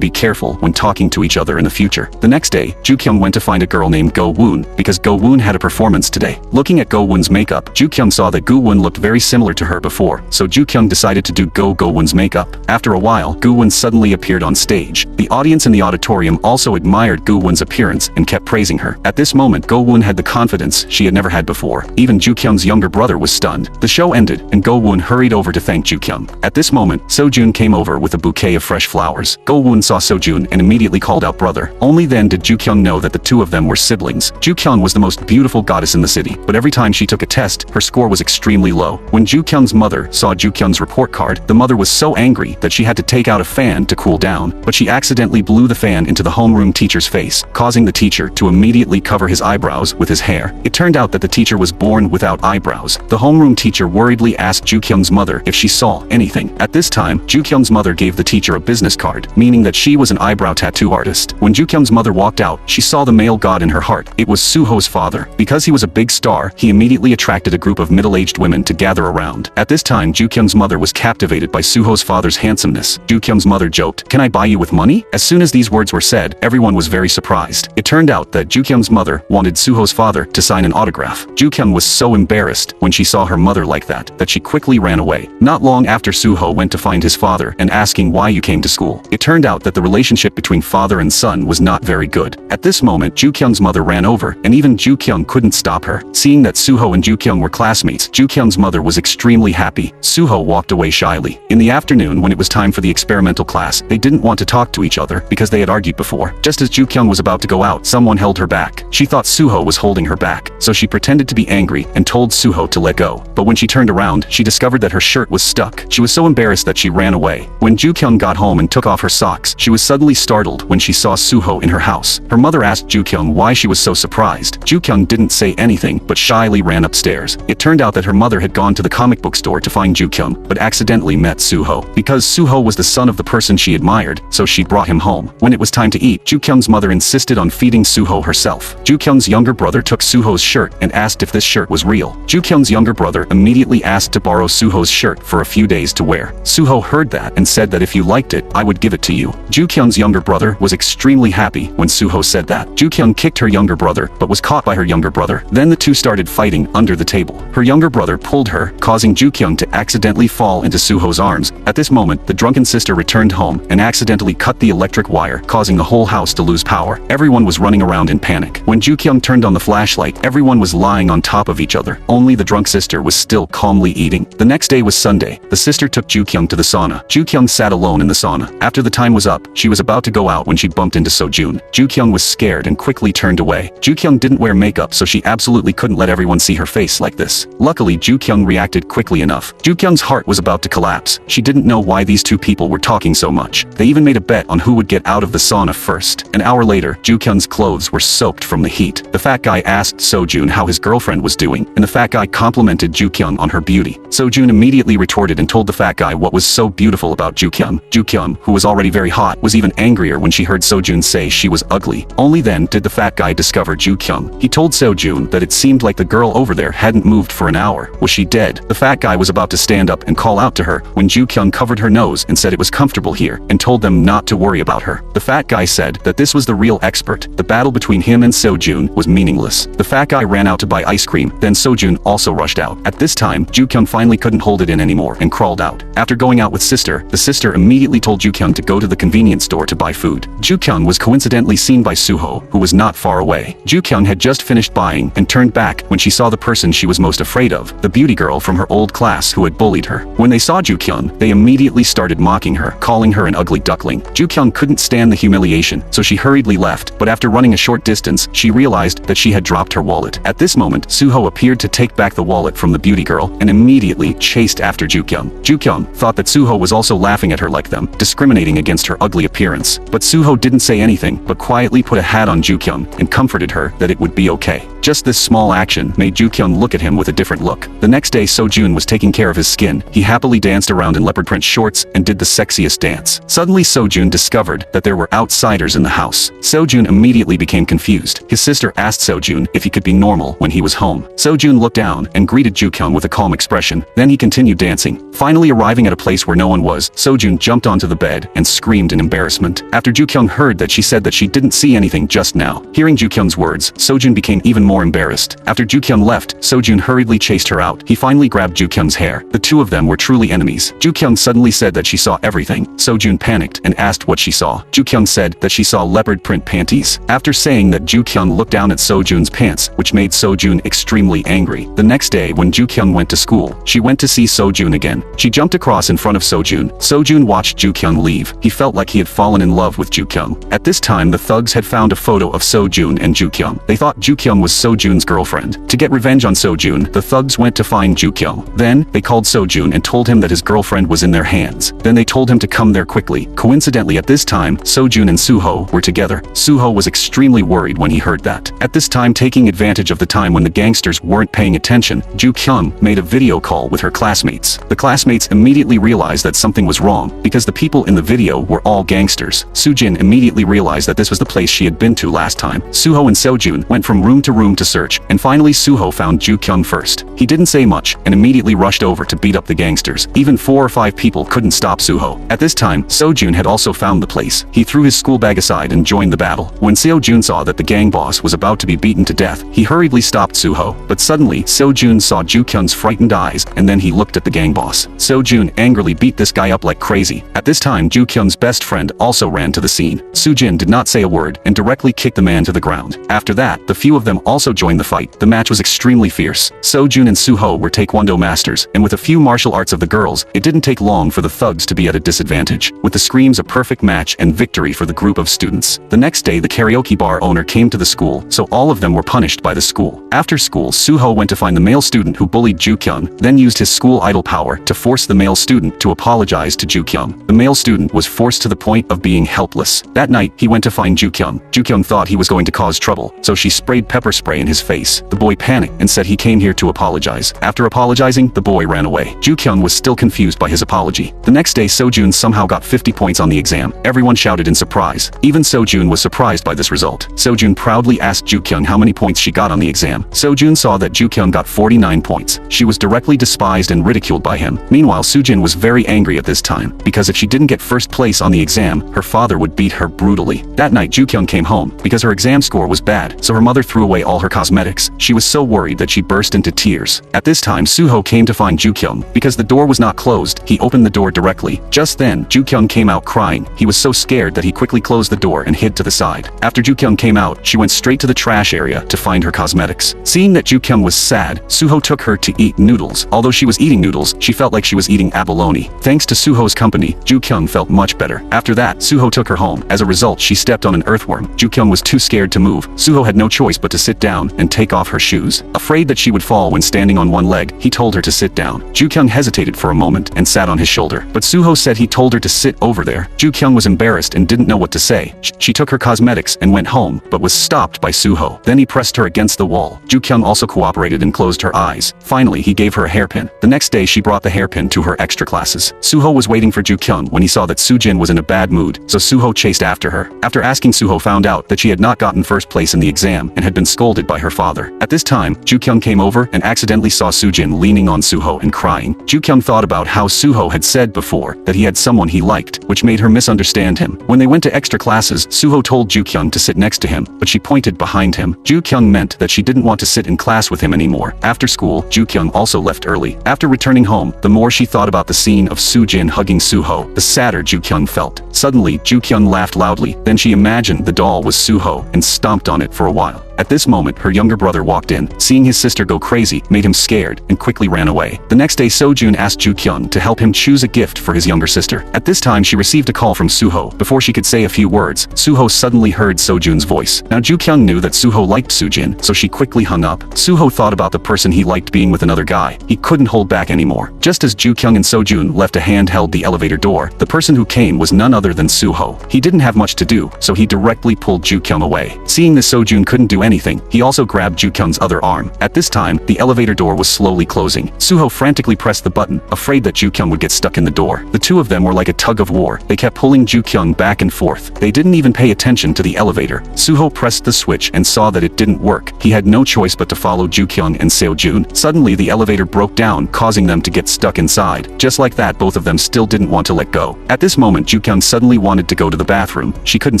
be careful when talking to each other in the future. The next day, Ju-kyung went to find a girl named Go-woon, because Go-woon had a performance today. Looking at Go-woon's makeup, Ju-kyung saw that Go-woon looked very similar to her before, so Ju-kyung decided to do Go-woon's makeup. After a while, Go-woon suddenly appeared on stage. The audience in the auditorium also admired Go-woon's appearance and kept praising her. At this moment, Go-woon had the confidence she had never had before. Even Ju-kyung's younger brother was stunned. The show ended, and Go-woon hurried over to thank Ju-kyung. At this moment, Sojun came over with a bouquet of fresh flowers. Go-woon saw Sojun and immediately called out brother. Only then did Ju-kyung know that the two of them were siblings. Ju-kyung was the most beautiful goddess in the city, but every time she took a test, her score was extremely low. When Ju-kyung's mother saw Ju-kyung's report card, the mother was so angry that she had to take out a fan to cool down, but she accidentally blew the fan into the homeroom teacher's face, causing the teacher to immediately cover his eyebrows with his hair. It turned out that the teacher was born without eyebrows. The homeroom teacher worriedly asked Ju-kyung's mother if she saw anything. At this time, Ju-kyung's mother gave the teacher a business card, meaning that she was an eyebrow tattoo artist. When Ju-kyung's mother walked out, she saw the male god in her heart. It was Suho's father. Because he was a big star, he immediately attracted a group of middle-aged women to gather around. At this time, Ju-kyung's mother was captivated by Suho's father's handsomeness. Ju-kyung's mother joked, "Can I buy you with money?" As soon as these words were said, everyone was very surprised. It turned out that Ju-kyung's mother wanted Suho's father to sign an autograph. Ju-kyung was so embarrassed when she saw her mother like that she quickly ran away. Not long after, Suho went to find his father and asking why you came to school. It turned out that the relationship between father and son was not very good. At this moment, Ju-kyung's mother ran over, and even Ju-kyung couldn't stop her. Seeing that Suho and Ju-kyung were classmates, Ju-kyung's mother was extremely happy. Suho walked away shyly. In the afternoon, when it was time for the experimental class, they didn't want to talk to each other because they had argued before. Just as Ju-kyung was about to go out, someone held her back. She thought Suho was holding her back, so she pretended to be angry and told Suho to let go. But when she turned around, she discovered that her shirt was stuck. She was so embarrassed that she ran away. When Ju-kyung got home and took off her socks, she was suddenly startled when she saw Suho in her house. Her mother asked Ju-kyung why she was so surprised. Ju-kyung didn't say anything but shyly ran upstairs. It turned out that her mother had gone to the comic book store to find Ju-kyung, but accidentally met Suho. Because Suho was the son of the person she admired, so she brought him home. When it was time to eat, Ju-kyung's mother insisted on feeding Suho herself. Ju-kyung's younger brother took Suho's shirt and asked if this shirt was real. Ju-kyung's younger brother immediately asked to borrow Suho's shirt for a few days to wear. Suho heard that and said that if you liked it, I would give it to you. Ju-kyung's younger brother was extremely happy when Suho said that. Ju-kyung kicked her younger brother, but was caught by her younger brother. Then the two started fighting under the table. Her younger brother pulled her, causing Ju-kyung to accidentally fall into Suho's arms. At this moment, the drunken sister returned home and accidentally cut the electric wire, causing the whole house to lose power. Everyone was running around in panic. When Ju-kyung turned on the flashlight, everyone was lying on top of each other. Only the drunk sister was still calmly eating. The next day was Sunday. The sister took Ju-kyung to the sauna. Ju-kyung sat alone in the sauna. After the time was up, she was about to go out when she bumped into Sojun. Ju-kyung was scared and quickly turned away. Ju-kyung didn't wear makeup, so she absolutely couldn't let everyone see her face like this. Luckily, Ju-kyung reacted quickly enough. Ju-kyung's heart was about to collapse. She didn't know why these two people were talking so much. They even made a bet on who would get out of the sauna first. An hour later, Ju-kyung's clothes were soaked from the heat. The fat guy asked asked Sojun how his girlfriend was doing, and the fat guy complimented Ju-kyung on her beauty. Sojun immediately retorted and told the fat guy what was so beautiful about Ju-kyung. Ju-kyung, who was already very hot, was even angrier when she heard Sojun say she was ugly. Only then did the fat guy discover Ju-kyung. He told Sojun that it seemed like the girl over there hadn't moved for an hour. Was she dead? The fat guy was about to stand up and call out to her when Ju-kyung covered her nose and said it was comfortable here and told them not to worry about her. The fat guy said that this was the real expert. The battle between him and Sojun was meaningless. The fat guy ran out to buy ice cream, then Sojun also rushed out. At this time, Ju-kyung finally couldn't hold it in anymore and crawled out. After going out with sister, the sister immediately told Ju-kyung to go to the convenience store to buy food. Ju-kyung was coincidentally seen by Suho, who was not far away. Ju-kyung had just finished buying and turned back when she saw the person she was most afraid of, the beauty girl from her old class who had bullied her. When they saw Ju-kyung, they immediately started mocking her, calling her an ugly duckling. Ju-kyung couldn't stand the humiliation, so she hurriedly left, but after running a short distance, she realized that she had dropped her wallet. At this moment, Suho appeared to take back the wallet from the beauty girl and immediately chased after Ju-kyung. Ju-kyung thought that Suho was also laughing at her like them, discriminating against her ugly appearance. But Suho didn't say anything, but quietly put a hat on Ju-kyung and comforted her that it would be okay. Just this small action made Ju-kyung look at him with a different look. The next day, Sojun was taking care of his skin. He happily danced around in leopard print shorts and did the sexiest dance. Suddenly, Sojun discovered that there were outsiders in the house. Sojun immediately became confused. His sister asked Sojun if he could be normal when he was home. Sojun looked down and greeted Ju-kyung with a calm expression. Then he continued dancing. Finally arriving at a place where no one was, Sojun jumped onto the bed and screamed in embarrassment. After Ju-kyung heard that she said that she didn't see anything just now. Hearing Ju-kyung's words, Sojun became even more embarrassed. After Ju-kyung left, Sojun hurriedly chased her out. He finally grabbed Ju-kyung's hair. The two of them were truly enemies. Ju-kyung suddenly said that she saw everything. Sojun panicked and asked what she saw. Ju-kyung said that she saw leopard print panties. After saying that, Ju-kyung looked down at Sojun's pants, which made Sojun extremely angry. The next day when Ju-kyung went to school, she went to see Sojun again. She jumped across in front of Sojun. Sojun watched Ju-kyung leave. He felt like he had fallen in love with Ju-kyung. At this time, the thugs had found a photo of Sojun and Ju-kyung. They thought Ju-kyung was Sojun's girlfriend. To get revenge on Sojun, the thugs went to find Ju-kyung. Then, they called Sojun and told him that his girlfriend was in their hands. Then they told him to come there quickly. Coincidentally, at this time, Sojun and Suho were together. Suho was extremely worried when he heard that. At this time, taking advantage of the time when the gangsters weren't paying attention, Ju-kyung made a video call with her classmates. The classmates immediately realized that something was wrong, because the people in the video were all gangsters. Sujin immediately realized that this was the place she had been to last time. Suho and Sojun went from room to search, and finally Suho found Ju-kyung first. He didn't say much, and immediately rushed over to beat up the gangsters. Even 4 or 5 people couldn't stop Suho. At this time, Sojun had also found the place. He threw his school bag aside and joined the battle. When Sojun saw that the gang boss was about to be beaten to death, he hurriedly stopped Suho. But suddenly, Sojun saw Ju-kyung's frightened eyes, and then he looked at the gang boss. Sojun angrily beat this guy up like crazy. At this time, Ju-kyung's best friend also ran to the scene. Sujin did not say a word and directly kicked the man to the ground. After that, the few of them also joined the fight. The match was extremely fierce. Sojun and Suho were taekwondo masters, and with a few martial arts of the girls, it didn't take long for the thugs to be at a disadvantage. With the screams, a perfect match and victory for the group of students. The next day, the karaoke bar owner came to the school, so all of them were punished by the school. After school, Suho went to find the male student who bullied Ju-kyung, then used his school idol power to force the male student to apologize to Ju-kyung. The male student was forced to the point of being helpless. That night, he went to find Ju-kyung. Ju-kyung thought he was going to cause trouble, so she sprayed pepper spray in his face. The boy panicked and said he came here to apologize. After apologizing, the boy ran away. Ju-kyung was still confused by his apology. The next day, Sojun somehow got 50 points on the exam. Everyone shouted in surprise. Even Sojun was surprised by this result. Sojun proudly asked Ju-kyung how many points she got on the exam. Sojun saw that Ju-kyung got 49 points. She was directly despised and ridiculed by him. Meanwhile, Sujin was very angry at this time, because if she didn't get first place on the exam, her father would beat her brutally. That night, Ju-kyung came home. Because her exam score was bad, so her mother threw away all her cosmetics. She was so worried that she burst into tears. At this time, Suho came to find Ju-kyung. Because the door was not closed, he opened the door directly. Just then, Ju-kyung came out crying. He was so scared that he quickly closed the door and hid to the side. After Ju-kyung came out, she went straight to the trash area to find her cosmetics. Seeing that Ju-kyung was sad, Suho took her to eat noodles. Although she was eating noodles, she felt like she was eating abalone. Thanks to Suho's company, Ju-kyung felt much better. After that, Suho took her home. As a result, she stepped on an earthworm. Ju-kyung was too scared to move. Suho had no choice but to sit down and take off her shoes. Afraid that she would fall when standing on one leg, he told her to sit down. Ju-kyung hesitated for a moment and sat on his shoulder. But Suho said he told her to sit over there. Ju-kyung was embarrassed and didn't know what to say. She took her cosmetics and went home, but was stopped by Suho. Then he pressed her against the wall. Ju-kyung also cooperated and closed her eyes. Finally, he gave her a hairpin. The next day she brought the hairpin to her extra classes. Suho was waiting for Ju-kyung when he saw that Soo-jin was in a bad mood, so Suho chased after her. After asking, Suho found out that she had not gotten first place in the exam and had been scolded by her father. At this time, Ju-kyung came over and accidentally saw Soo-jin leaning on Suho and crying. Ju-kyung thought about how Suho had said before that he had someone he liked, which made her misunderstand him. When they went to extra classes, Suho told Ju-kyung to sit next to him, but she pointed behind him. Ju-kyung meant that she didn't want to sit in class with him anymore. After school, Ju-kyung also left early. After returning home, the more she thought about the scene of Soo-jin hugging Suho, the sadder Ju-kyung felt. Suddenly, Ju-kyung laughed loudly. Then she imagined the doll was Suho and stomped on it for a while. At this moment, her younger brother walked in. Seeing his sister go crazy made him scared and quickly ran away. The next day, Seo-jun asked Ju-kyung to help him choose a gift for his younger sister. At this time, she received a call from Suho. Before she could say a few words, Suho suddenly heard Seo-jun's voice. Now Ju-kyung knew that Suho liked Soo-jin, so she quickly hung up. Suho thought about the person he liked being with another guy. He couldn't hold back anymore. Just as Ju-kyung and Seo-jun left, a hand held the elevator door. The person who came was none other than Suho. He didn't have much to do, so he directly pulled Ju-kyung away. Seeing that Seo-jun couldn't do anything, he also grabbed Ju-kyung's other arm. At this time, the elevator door was slowly closing. Suho frantically pressed the button, afraid that Ju-kyung would get stuck in the door. The two of them were like a tug of war. They kept pulling Ju-kyung back and forth. They didn't even pay attention to the elevator. Suho pressed the switch and saw that it didn't work. He had no choice but to follow Ju-kyung and Seo-jun. Suddenly, the elevator broke down, causing them to get stuck inside. Just like that, both of them still didn't want to let go. At this moment, Ju-kyung suddenly wanted to go to the bathroom. She couldn't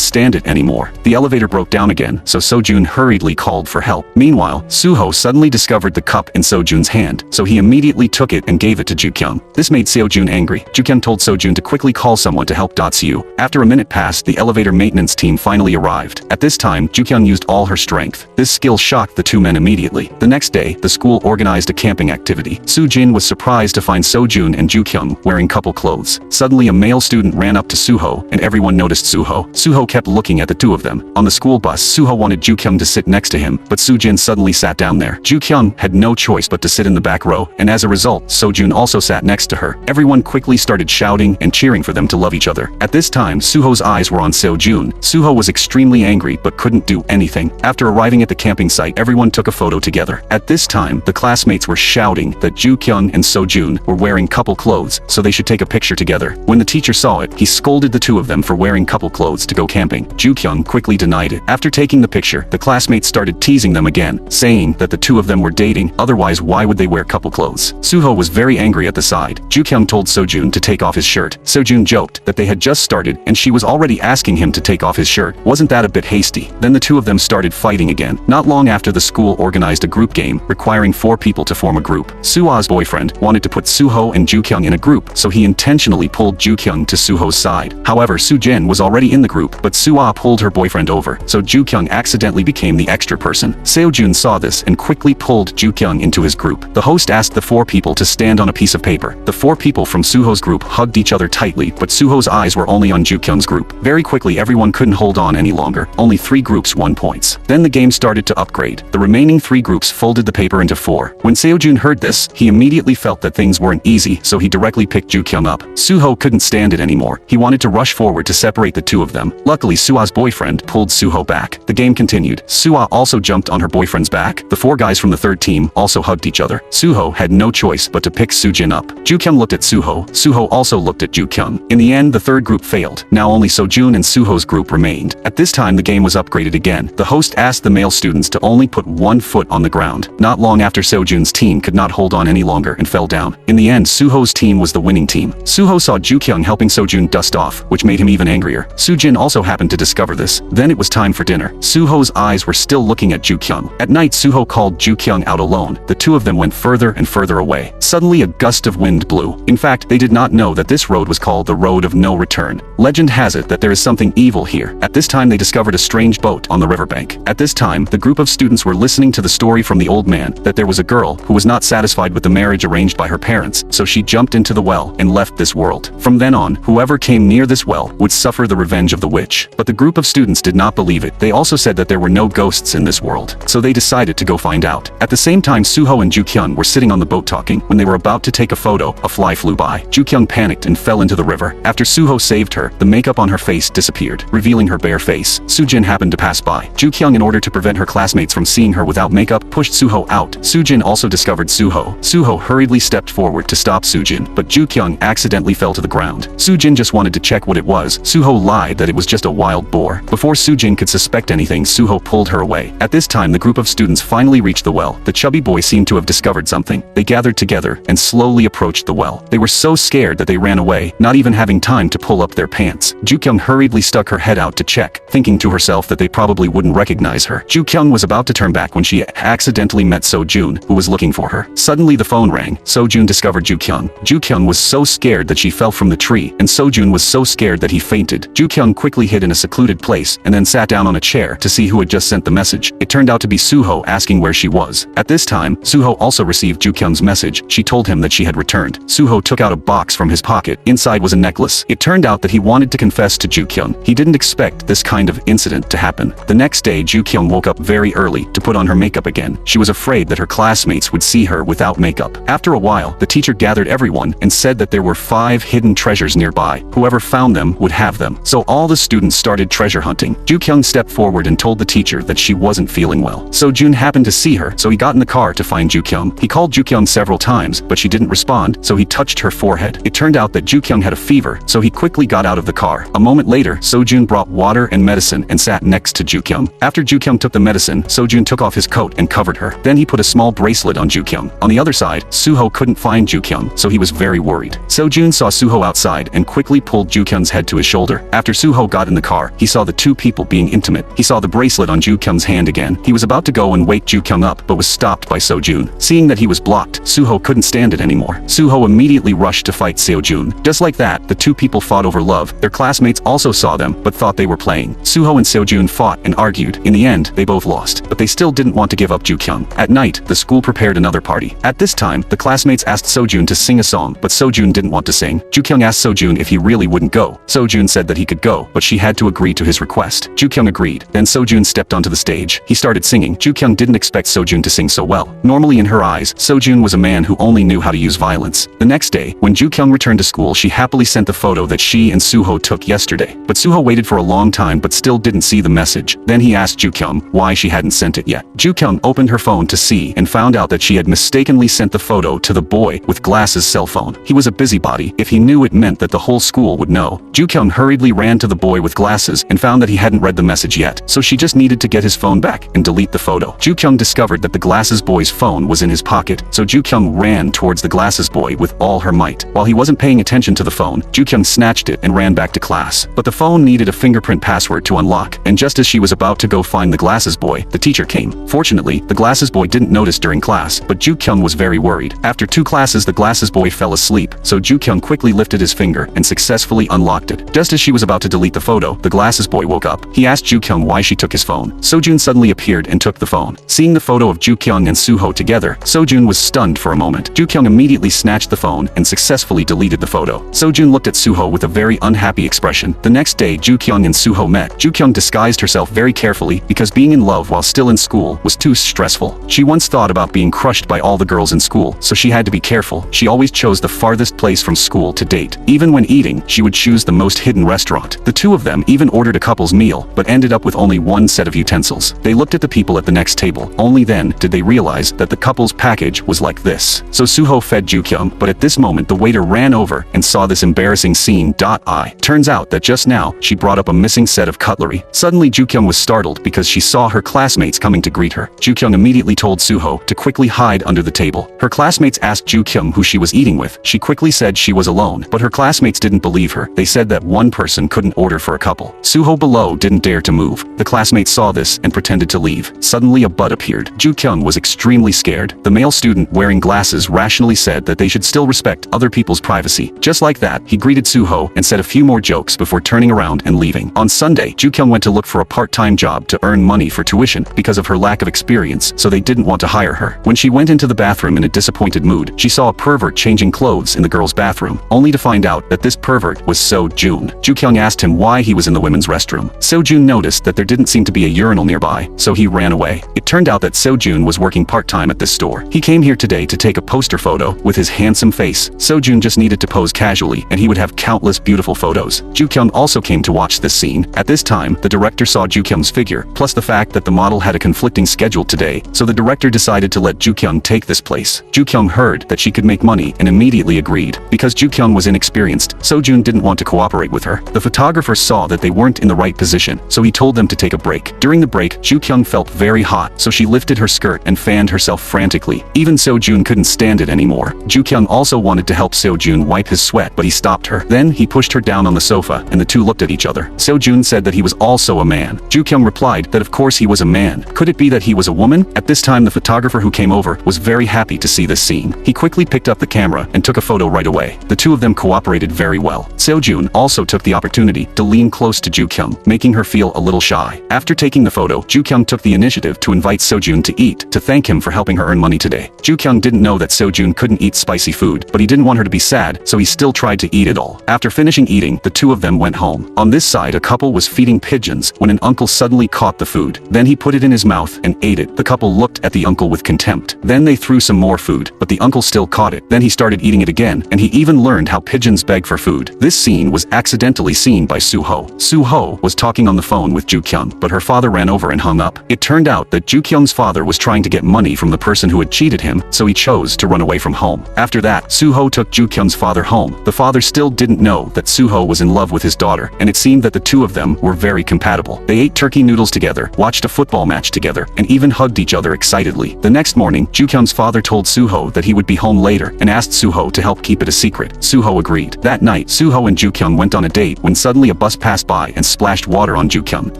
stand it anymore. The elevator broke down again, so Seo-jun hurriedly called for help. Meanwhile, Suho suddenly discovered the cup in Seo-jun's hand, so he immediately took it and gave it to Ju-kyung. This made Seo-jun angry. Ju-kyung told Seo-jun to quickly call someone to help Siu. After a minute passed, the elevator maintenance team finally arrived. At this time, Ju-kyung used all her strength. This skill shocked the two men immediately. The next day, the school organized a camping activity. Soo-jin was surprised to find Seo-jun and Ju-kyung wearing couple clothes. Suddenly, a male student ran up to Suho, and everyone noticed Suho. Suho kept looking at the two of them. On the school bus, Suho wanted Ju-kyung to sit next to him, but Soo-jin suddenly sat down there. Ju-kyung had no choice but to sit in the back row, and as a result, Seo-jun also sat next to her. Everyone quickly started shouting and cheering for them to love each other. At this time, Suho's eyes were on Seo-jun. Suho was extremely angry but couldn't do anything. After arriving at the camping site, everyone took a photo together. At this time, the classmates were shouting that Ju-kyung and Seo-jun were wearing couple clothes, so they should take a picture together. When the teacher saw it, he scolded the two of them for wearing couple clothes to go camping. Ju-kyung quickly denied it. After taking the picture, the classmates started teasing them again, saying that the two of them were dating, otherwise why would they wear couple clothes? Suho was very angry at the side. Ju-kyung told Seo-jun to take off his shirt. Seo-jun joked that they had just started and she was already asking him to take off his shirt. Wasn't that a bit hasty? Then the two of them started fighting again. Not long after, the school organized a group game requiring 4 people to form a group. Sua's boyfriend wanted to put Suho and Ju-kyung in a group, so he intentionally pulled Ju-kyung to Suho's side. However, Soo-jin was already in the group, but Sua pulled her boyfriend over, so Ju-kyung accidentally became the extra person. Seo-jun saw this and quickly pulled Ju-kyung into his group. The host asked the 4 people to stand on a piece of paper. The 4 people from Suho's group hugged each other tightly, but Suho's eyes were only on Ju-kyung's group. Very quickly, everyone couldn't hold on any longer. Only 3 groups won points. Then the game started to upgrade. The remaining 3 groups folded the paper into 4. When Seo-jun heard this, he immediately felt that things weren't easy, so he directly picked Ju-kyung up. Suho couldn't stand it anymore. He wanted to rush forward to separate the two of them. Luckily, Sua's boyfriend pulled Suho back. The game continued. Sua also jumped on her boyfriend's back. The 4 guys from the 3rd team also hugged each other. Suho had no choice but to pick Soo-jin up. Ju-kyung looked at Suho. Suho also looked at Ju-kyung. In the end, the 3rd group failed. Now only Seo-jun and Suho's group remained. At this time, the game was upgraded again. The host asked the male students to only put 1 foot on the ground. Not long after, Seo-jun's team could not hold on any longer and fell down. In the end, Suho's team was the winning team. Suho saw Ju-kyung helping Seo-jun dust off, which made him even angrier. Soo-jin also happened to discover this. Then it was time for dinner. Suho's eyes were still looking at Ju-kyung. At night, Suho called Ju-kyung out alone. The two of them went further and further away. Suddenly, a gust of wind blew. In fact, they did not know that this road was called the Road of No Return. Legend has it that there is something evil here. At this time, they discovered a strange boat on the riverbank. At this time, the group of students were listening to the story from the old man that there was a girl who was not satisfied with the marriage arranged by her parents, so she jumped into the well and left this world. From then on, whoever came near this well would suffer the revenge of the witch. But the group of students did not believe it. They also said that there were no ghosts ghosts in this world. So they decided to go find out. At the same time, Suho and Ju-kyung were sitting on the boat talking. When they were about to take a photo, a fly flew by. Ju-kyung panicked and fell into the river. After Suho saved her, the makeup on her face disappeared, revealing her bare face. Sujin happened to pass by. Ju-kyung, in order to prevent her classmates from seeing her without makeup, pushed Suho out. Sujin also discovered Suho. Suho hurriedly stepped forward to stop Sujin, but Ju-kyung accidentally fell to the ground. Sujin just wanted to check what it was. Suho lied that it was just a wild boar. Before Sujin could suspect anything, Suho pulled her away. At this time, the group of students finally reached the well. The chubby boy seemed to have discovered something. They gathered together and slowly approached the well. They were so scared that they ran away, not even having time to pull up their pants. Ju-kyung hurriedly stuck her head out to check, thinking to herself that they probably wouldn't recognize her. Ju-kyung was about to turn back when she accidentally met So-jun, who was looking for her. Suddenly the phone rang. So-jun discovered Ju-kyung. Ju-kyung was so scared that she fell from the tree, and So-jun was so scared that he fainted. Ju-kyung quickly hid in a secluded place and then sat down on a chair to see who had just sent the message. It turned out to be Suho asking where she was. At this time, Suho also received Ju-kyung's message. She told him that she had returned. Suho took out a box from his pocket. Inside was a necklace. It turned out that he wanted to confess to Ju-kyung. He didn't expect this kind of incident to happen. The next day, Ju-kyung woke up very early to put on her makeup again. She was afraid that her classmates would see her without makeup. After a while, the teacher gathered everyone and said that there were 5 hidden treasures nearby. Whoever found them would have them. So all the students started treasure hunting. Ju-kyung stepped forward and told the teacher that she wasn't feeling well. So-jun happened to see her, so he got in the car to find Ju-kyung. He called Ju-kyung several times, but she didn't respond, so he touched her forehead. It turned out that Ju-kyung had a fever, so he quickly got out of the car. A moment later, So-jun brought water and medicine and sat next to Ju-kyung. After Ju-kyung took the medicine, So-jun took off his coat and covered her. Then he put a small bracelet on Ju-kyung. On the other side, Suho couldn't find Ju-kyung, so he was very worried. So-jun saw Suho outside and quickly pulled Ju-kyung's head to his shoulder. After Suho got in the car, he saw the two people being intimate. He saw the bracelet on Ju-kyung's hand again. He was about to go and wake Ju-kyung up, but was stopped by So-jun. Seeing that he was blocked, Suho couldn't stand it anymore. Suho immediately rushed to fight Seo-jun. Just like that, the two people fought over love. Their classmates also saw them, but thought they were playing. Suho and Seo-jun fought and argued. In the end, they both lost, but they still didn't want to give up Ju-kyung. At night, the school prepared another party. At this time, the classmates asked So-jun to sing a song, but So-jun didn't want to sing. Ju-kyung asked So-jun if he really wouldn't go. So-jun said that he could go, but she had to agree to his request. Ju-kyung agreed. Then So-jun stepped onto the stage. He started singing. Ju-kyung didn't expect So-jun to sing so well. Normally in her eyes, So-jun was a man who only knew how to use violence. The next day, when Ju-kyung returned to school, she happily sent the photo that she and Suho took yesterday. But Suho waited for a long time but still didn't see the message. Then he asked Ju-kyung why she hadn't sent it yet. Ju-kyung opened her phone to see and found out that she had mistakenly sent the photo to the boy with glasses' cell phone. He was a busybody. If he knew, it meant that the whole school would know. Ju-kyung hurriedly ran to the boy with glasses and found that he hadn't read the message yet, so she just needed to get his phone back and delete the photo. Ju-kyung discovered that the glasses boy's phone was in his pocket, so Ju-kyung ran towards the glasses boy with all her might. While he wasn't paying attention to the phone, Ju-kyung snatched it and ran back to class. But the phone needed a fingerprint password to unlock, and just as she was about to go find the glasses boy, the teacher came. Fortunately, the glasses boy didn't notice during class, but Ju-kyung was very worried. After 2 classes, the glasses boy fell asleep, so Ju-kyung quickly lifted his finger and successfully unlocked it. Just as she was about to delete the photo, the glasses boy woke up. He asked Ju-kyung why she took his phone. So-jun suddenly appeared and took the phone. Seeing the photo of Ju-kyung and Suho together, So-jun was stunned for a moment. Ju-kyung immediately snatched the phone and successfully deleted the photo. So-jun looked at Suho with a very unhappy expression. The next day, Ju-kyung and Suho met. Ju-kyung disguised herself very carefully because being in love while still in school was too stressful. She once thought about being crushed by all the girls in school, so she had to be careful. She always chose the farthest place from school to date. Even when eating, she would choose the most hidden restaurant. The two of them even ordered a couple's meal, but ended up with only one set of utensils. They looked at the people at the next table. Only then did they realize that the couple's package was like this. So Suho fed Ju-kyung, but at this moment the waiter ran over and saw this embarrassing scene. Turns out that just now, she brought up a missing set of cutlery. Suddenly Ju-kyung was startled because she saw her classmates coming to greet her. Ju-kyung immediately told Suho to quickly hide under the table. Her classmates asked Ju-kyung who she was eating with. She quickly said she was alone, but her classmates didn't believe her. They said that one person couldn't order for a couple. Suho below didn't dare to move. The classmates saw this and pretended to leave. Suddenly a butt appeared. Ju-kyung was extremely scared. The male student wearing glasses rationally said that they should still respect other people's privacy. Just like that, he greeted Suho and said a few more jokes before turning around and leaving. On Sunday, Ju-kyung went to look for a part-time job to earn money for tuition because of her lack of experience, so they didn't want to hire her. When she went into the bathroom in a disappointed mood, she saw a pervert changing clothes in the girls' bathroom, only to find out that this pervert was So-jun. Ju-kyung asked him why he was in the women's restroom. So-jun noticed that there didn't seem to be a urinal channel nearby, so he ran away. It turned out that Sojun was working part-time at this store. He came here today to take a poster photo with his handsome face. Sojun just needed to pose casually and he would have countless beautiful photos. Ju-kyung also came to watch this scene. At this time, the director saw Ju-kyung's figure, plus the fact that the model had a conflicting schedule today, so the director decided to let Ju-kyung take this place. Ju-kyung heard that she could make money and immediately agreed. Because Ju-kyung was inexperienced, Sojun didn't want to cooperate with her. The photographer saw that they weren't in the right position, so he told them to take a break. During the break, Ju-kyung felt very hot, so she lifted her skirt and fanned herself frantically. Even Sojun couldn't stand it anymore. Ju-kyung also wanted to help Sojun wipe his sweat, but he stopped her. Then he pushed her down on the sofa, and the two looked at each other. Sojun said that he was also a man. Ju-kyung replied that of course he was a man. Could it be that he was a woman? At this time, the photographer who came over was very happy to see this scene. He quickly picked up the camera and took a photo right away. The two of them cooperated very well. Sojun also took the opportunity to lean close to Ju-kyung, making her feel a little shy. After taking the photo, Ju-kyung took the initiative to invite Sojun to eat, to thank him for helping her earn money today. Ju-kyung didn't know that Sojun couldn't eat spicy food, but he didn't want her to be sad, so he still tried to eat it all. After finishing eating, the two of them went home. On this side, a couple was feeding pigeons when an uncle suddenly caught the food. Then he put it in his mouth and ate it. The couple looked at the uncle with contempt. Then they threw some more food, but the uncle still caught it. Then he started eating it again, and he even learned how pigeons beg for food. This scene was accidentally seen by Suho. Suho was talking on the phone with Ju-kyung, but her father ran over and hung up. It turned out that Ju-kyung's father was trying to get money from the person who had cheated him, so he chose to run away from home. After that, Suho took Ju-kyung's father home. The father still didn't know that Suho was in love with his daughter, and it seemed that the two of them were very compatible. They ate turkey noodles together, watched a football match together, and even hugged each other excitedly. The next morning, Ju-kyung's father told Suho that he would be home later and asked Suho to help keep it a secret. Suho agreed. That night, Suho and Ju-kyung went on a date when suddenly a bus passed by and splashed water on Ju-kyung.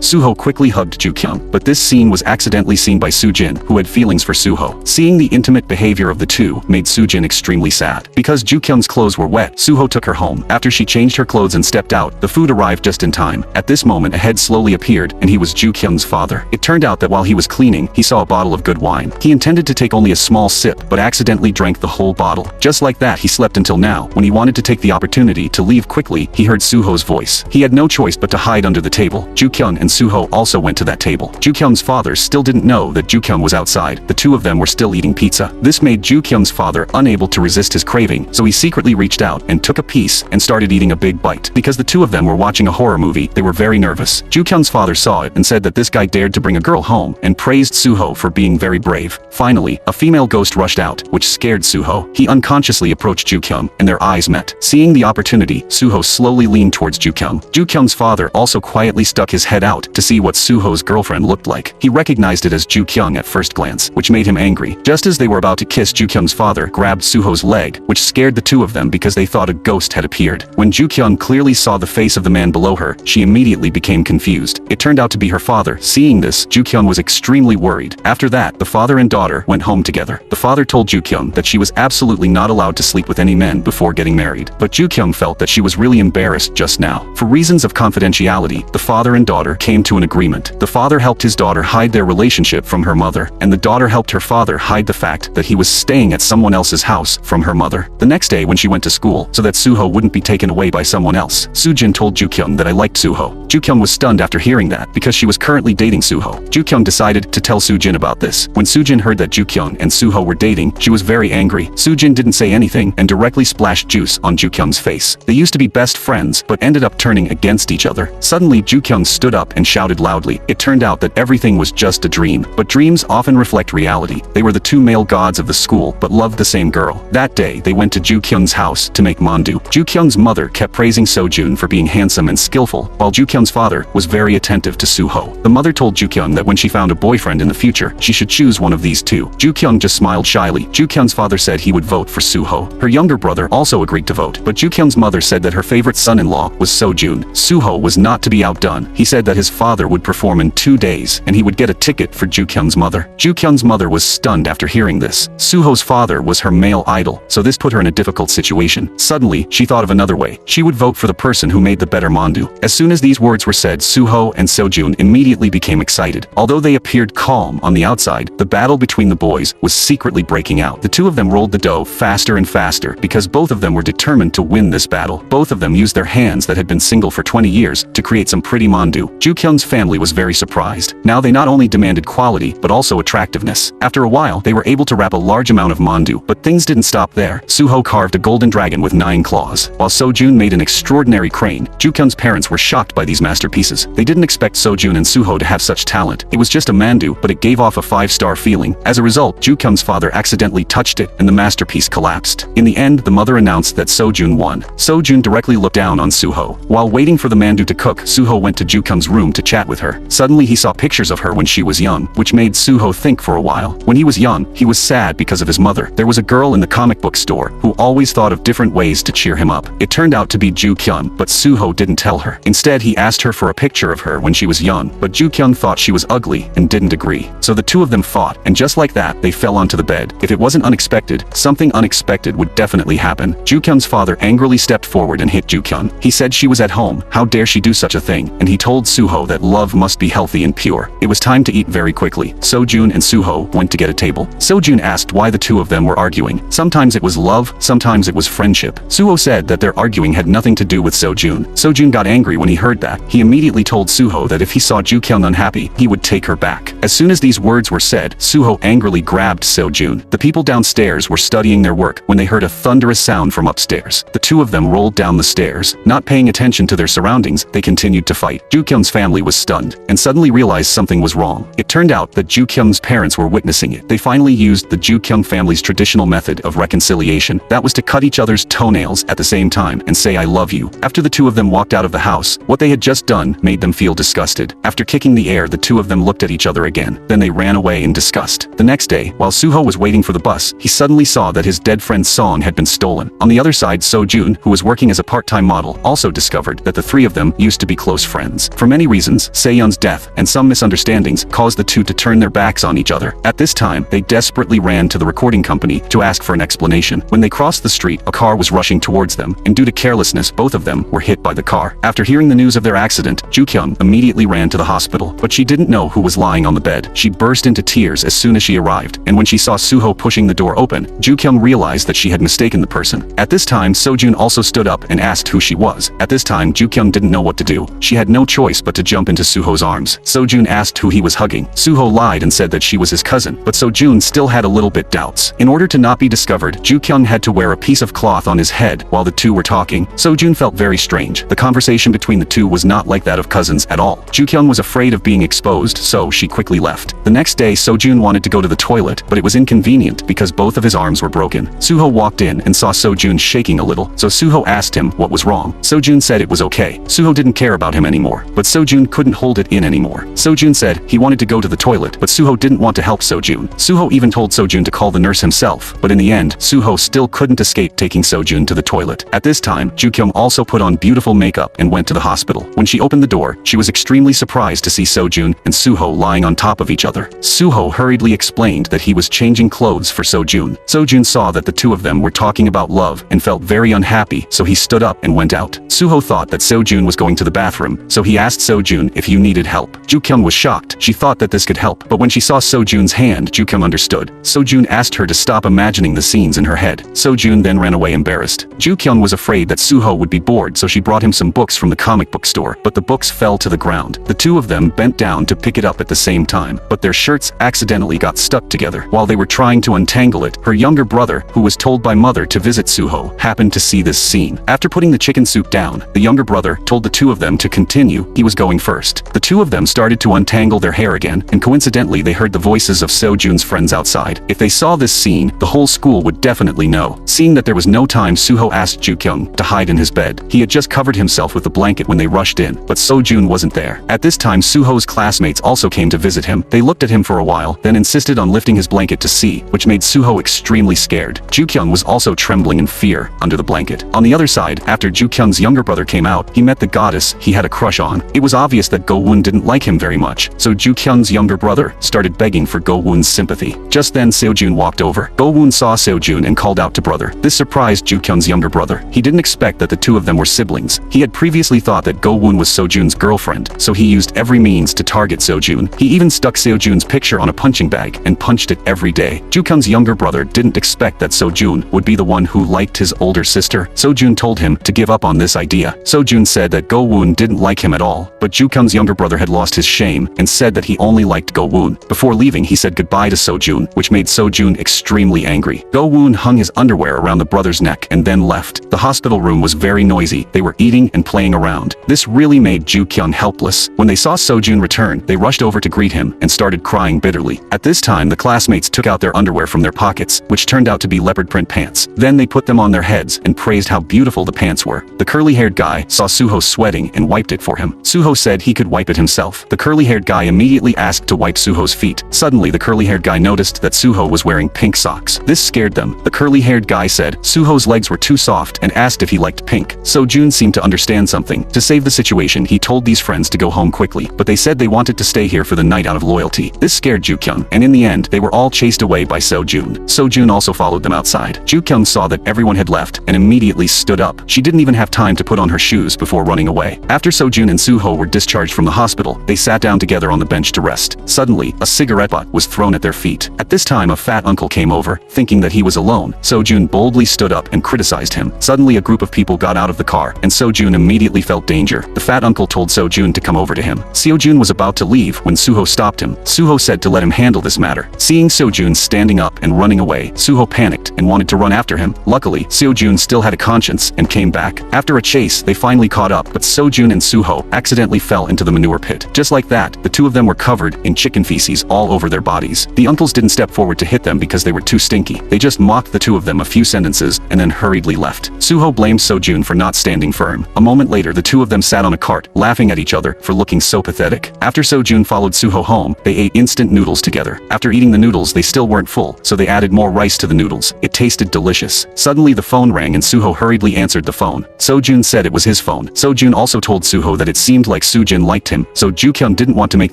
Suho quickly hugged Ju-kyung, but this scene was accidentally seen by Sujin, who had feelings for Suho. Seeing the intimate behavior of the two made Sujin extremely sad. Because Ju-kyung's clothes were wet, Suho took her home. After she changed her clothes and stepped out, the food arrived just in time. At this moment, a head slowly appeared, and he was Ju-kyung's father. It turned out that while he was cleaning, he saw a bottle of good wine. He intended to take only a small sip, but accidentally drank the whole bottle. Just like that, he slept until now. When he wanted to take the opportunity to leave quickly, he heard Suho's voice. He had no choice but to hide under the table. Ju-kyung and Suho also went to that table. Ju-kyung's father still didn't know that Ju-kyung was outside. The two of them were still eating pizza. This made Ju-kyung's father unable to resist his craving, so he secretly reached out and took a piece and started eating a big bite. Because the two of them were watching a horror movie, they were very nervous. Ju-kyung's father saw it and said that this guy dared to bring a girl home and praised Suho for being very brave. Finally, a female ghost rushed out, which scared Suho. He unconsciously approached Ju-kyung, and their eyes met. Seeing the opportunity, Suho slowly leaned towards Ju-kyung. Ju-kyung's father also quietly stuck his head out to see what Suho's girlfriend looked like. He recognized it as Ju-kyung at first glance, which made him angry. Just as they were about to kiss, Ju-kyung's father grabbed Suho's leg, which scared the two of them because they thought a ghost had appeared. When Ju-kyung clearly saw the face of the man below her, she immediately became confused. It turned out to be her father. Seeing this, Ju-kyung was extremely worried. After that, the father and daughter went home together. The father told Ju-kyung that she was absolutely not allowed to sleep with any men before getting married. But Ju-kyung felt that she was really embarrassed just now. For reasons of confidentiality, the father and daughter came to an agreement. The father helped his daughter hide their relationship from her mother, and the daughter helped her father hide the fact that he was staying at someone else's house from her mother. The next day when she went to school, so that Suho wouldn't be taken away by someone else, Sujin told Ju-kyung that I liked Suho. Ju-kyung was stunned after hearing that because she was currently dating Suho. Ju-kyung decided to tell Sujin about this. When Sujin heard that Ju-kyung and Suho were dating, she was very angry. Sujin didn't say anything and directly splashed juice on Ju-kyung's face. They used to be best friends, but ended up turning against each other. Suddenly, Ju-kyung stood up and shouted loudly. It turned out that everything was just a dream, but dreams often reflect reality. They were the two male gods of the school, but loved the same girl. That day, they went to Ju-kyung's house to make mandu. Ju-kyung's mother kept praising Sojun for being handsome and skillful, while Ju-kyung's father was very attentive to Suho. The mother told Ju-kyung that when she found a boyfriend in the future, she should choose one of these two. Ju-kyung just smiled shyly. Ju-kyung's father said he would vote for Suho. Her younger brother also agreed to vote, but Ju-kyung's mother said that her favorite son-in-law was Sojun. Suho was not to be outdone. He said that his father would perform in 2 days, and he would get a ticket for Ju-kyung's mother. Ju-kyung's mother was stunned after hearing this. Suho's father was her male idol, so this put her in a difficult situation. Suddenly, she thought of another way. She would vote for the person who made the better mandu. As soon as these words were said, Suho and Sojun immediately became excited. Although they appeared calm on the outside, the battle between the boys was secretly breaking out. The two of them rolled the dough faster and faster because both of them were determined to win this battle. Both of them used their hands that had been single for 20 years to create some pretty mandu. Ju-kyung's family was very surprised surprised. Now they not only demanded quality, but also attractiveness. After a while, they were able to wrap a large amount of mandu, but things didn't stop there. Suho carved a golden dragon with 9 claws, while Sojun made an extraordinary crane. Jukyung's parents were shocked by these masterpieces. They didn't expect Sojun and Suho to have such talent. It was just a mandu, but it gave off a 5-star feeling. As a result, Jukyung's father accidentally touched it, and the masterpiece collapsed. In the end, the mother announced that Sojun won. Sojun directly looked down on Suho. While waiting for the mandu to cook, Suho went to Jukyung's room to chat with her. Suddenly he saw pictures of her when she was young, which made Suho think for a while. When he was young, he was sad because of his mother. There was a girl in the comic book store who always thought of different ways to cheer him up. It turned out to be Jukyung, but Suho didn't tell her. Instead, he asked her for a picture of her when she was young, but Jukyung thought she was ugly and didn't agree. So the two of them fought, and just like that, they fell onto the bed. If it wasn't unexpected, something unexpected would definitely happen. Jukyung's father angrily stepped forward and hit Jukyung. He said she was at home, how dare she do such a thing, and he told Suho that love must be healthy and pure. It was time to eat very quickly. Sojun and Suho went to get a table. Sojun asked why the two of them were arguing. Sometimes it was love, sometimes it was friendship. Suho said that their arguing had nothing to do with Sojun. Sojun got angry when he heard that. He immediately told Suho that if he saw Jukyung unhappy, he would take her back. As soon as these words were said, Suho angrily grabbed Sojun. The people downstairs were studying their work when they heard a thunderous sound from upstairs. The two of them rolled down the stairs. Not paying attention to their surroundings, they continued to fight. Jukyung's family was stunned, and suddenly realized something was wrong. It turned out that Jukyung's parents were witnessing it. They finally used the Jukyung family's traditional method of reconciliation. That was to cut each other's toenails at the same time and say I love you. After the two of them walked out of the house, what they had just done made them feel disgusted. After kicking the air, the two of them looked at each other again. Then they ran away in disgust. The next day, while Suho was waiting for the bus, he suddenly saw that his dead friend's song had been stolen. On the other side, Sojun, who was working as a part-time model, also discovered that the three of them used to be close friends. For many reasons, Seon's death and some misunderstandings caused the two to turn their backs on each other. At this time, they desperately ran to the recording company to ask for an explanation. When they crossed the street, a car was rushing towards them, and due to carelessness, both of them were hit by the car. After hearing the news of their accident, Jukyung immediately ran to the hospital, but she didn't know who was lying on the bed. She burst into tears as soon as she arrived, and when she saw Suho pushing the door open, Jukyung realized that she had mistaken the person. At this time, Sojun also stood up and asked who she was. At this time, Jukyung didn't know what to do. She had no choice but to jump into Suho's arms. Sojun asked who he was hugging. Suho lied and said that she was his cousin, but Sojun still had a little bit doubts. In order to not be discovered, Jukyung had to wear a piece of cloth on his head while the two were talking. Sojun felt very strange. The conversation between the two was not like that of cousins at all. Jukyung was afraid of being exposed, so she quickly left. The next day, Sojun wanted to go to the toilet, but it was inconvenient because both of his arms were broken. Suho walked in and saw Sojun shaking a little, so Suho asked him what was wrong. Sojun said it was okay. Suho didn't care about him anymore, but Sojun couldn't hold it in anymore. Sojun said he wanted to go to the toilet, but Suho didn't want to help Sojun. Suho even told Sojun to call the nurse himself, but in the end, Suho still couldn't escape taking Sojun to the toilet. At this time, Jukyung also put on beautiful makeup and went to the hospital. When she opened the door, she was extremely surprised to see Sojun and Suho lying on top of each other. Suho hurriedly explained that he was changing clothes for Sojun. Sojun saw that the two of them were talking about love and felt very unhappy, so he stood up and went out. Suho thought that Sojun was going to the bathroom, so he asked Sojun if he needed help. Jukyung was shocked. She thought that this could help, but when she saw Sojun's hand, Jukyung understood. Sojun asked her to stop imagining the scenes in her head. Sojun then ran away embarrassed. Jukyung was afraid that Suho would be bored, so she brought him some books from the comic book store, but the books fell to the ground. The two of them bent down to pick it up at the same time, but their shirts accidentally got stuck together. While they were trying to untangle it, her younger brother, who was told by mother to visit Suho, happened to see this scene. After putting the chicken soup down, the younger brother told the two of them to continue. He was going first. The two of them started to untangle their hair again, and coincidentally they heard the voices of Sojun's friends outside. If they saw this scene, the whole school would definitely know. Seeing that there was no time, Suho asked Jukyung to hide in his bed. He had just covered himself with the blanket when they rushed in, but Sojun wasn't there. At this time, Suho's classmates also came to visit him. They looked at him for a while, then insisted on lifting his blanket to see, which made Suho extremely scared. Jukyung was also trembling in fear under the blanket. On the other side, after Jukyung's younger brother came out, he met the goddess he had a crush on. It was obvious that Go-woon didn't like him very much, so Jukyung's younger brother started begging for Go-woon's sympathy. Just then Seojun walked over. Go-woon saw Seojun and called out to brother. This surprised Jukyung's younger brother. He didn't expect that the two of them were siblings. He had previously thought that Go-woon was Sojun's girlfriend, so he used every means to target Sojun. He even stuck Seojun's picture on a punching bag and punched it every day. Jukyung's younger brother didn't expect that Sojun would be the one who liked his older sister. Sojun told him to give up on this idea. Sojun said that Go-woon didn't like him at all, but Jukyung's younger brother had lost his shame and said that he only liked Go-woon. Before leaving, he said goodbye to So-jun, which made So-jun extremely angry. Go-woon hung his underwear around the brother's neck and then left. The hospital room was very noisy. They were eating and playing around. This really made Ju-kyung helpless. When they saw So-jun return, they rushed over to greet him and started crying bitterly. At this time, the classmates took out their underwear from their pockets, which turned out to be leopard print pants. Then they put them on their heads and praised how beautiful the pants were. The curly-haired guy saw Suho sweating and wiped it for him. Suho said he could wipe it himself. The curly-haired guy immediately asked to wipe Suho's feet. Suddenly, the curly-haired guy noticed that Suho was wearing pink socks. This scared them. The curly-haired guy said Suho's legs were too soft and asked if he liked pink. So-jun seemed to understand something. To save the situation, he told these friends to go home quickly, but they said they wanted to stay here for the night out of loyalty. This scared Ju-kyung, and in the end, they were all chased away by So-jun. So-jun also followed them outside. Ju-kyung saw that everyone had left and immediately stood up. She didn't even have time to put on her shoes before running away. After So-jun and Suho were discharged from the hospital, they sat down together on the bench to rest. Suddenly, a cigarette butt was thrown at their feet. At this time, a fat uncle came over, thinking that he was alone. So-jun boldly stood up and criticized him. Suddenly, a group of people got out of the car, and So-jun immediately felt danger. The fat uncle told So-jun to come over to him. So-jun was about to leave when Suho stopped him. Suho said to let him handle this matter. Seeing So-jun standing up and running away, Suho panicked and wanted to run after him. Luckily, So-jun still had a conscience and came back. After a chase, they finally caught up, but So-jun and Suho accidentally fell into the manure pit. Just like that, the two of them were covered in chicken feces all over their bodies. The uncles didn't step forward to hit them because they were too stinky. They just mocked the two of them a few sentences and then hurriedly left. Suho blamed So-jun for not standing firm. A moment later, the two of them sat on a cart, laughing at each other for looking so pathetic. After So-jun followed Suho home, they ate instant noodles together. After eating the noodles, they still weren't full, so they added more rice to the noodles. It tasted delicious. Suddenly, the phone rang and Suho hurriedly answered the phone. So-jun said it was his phone. So-jun also told Suho that it seemed like Soo-jin liked him, so Ju-kyung didn't want to make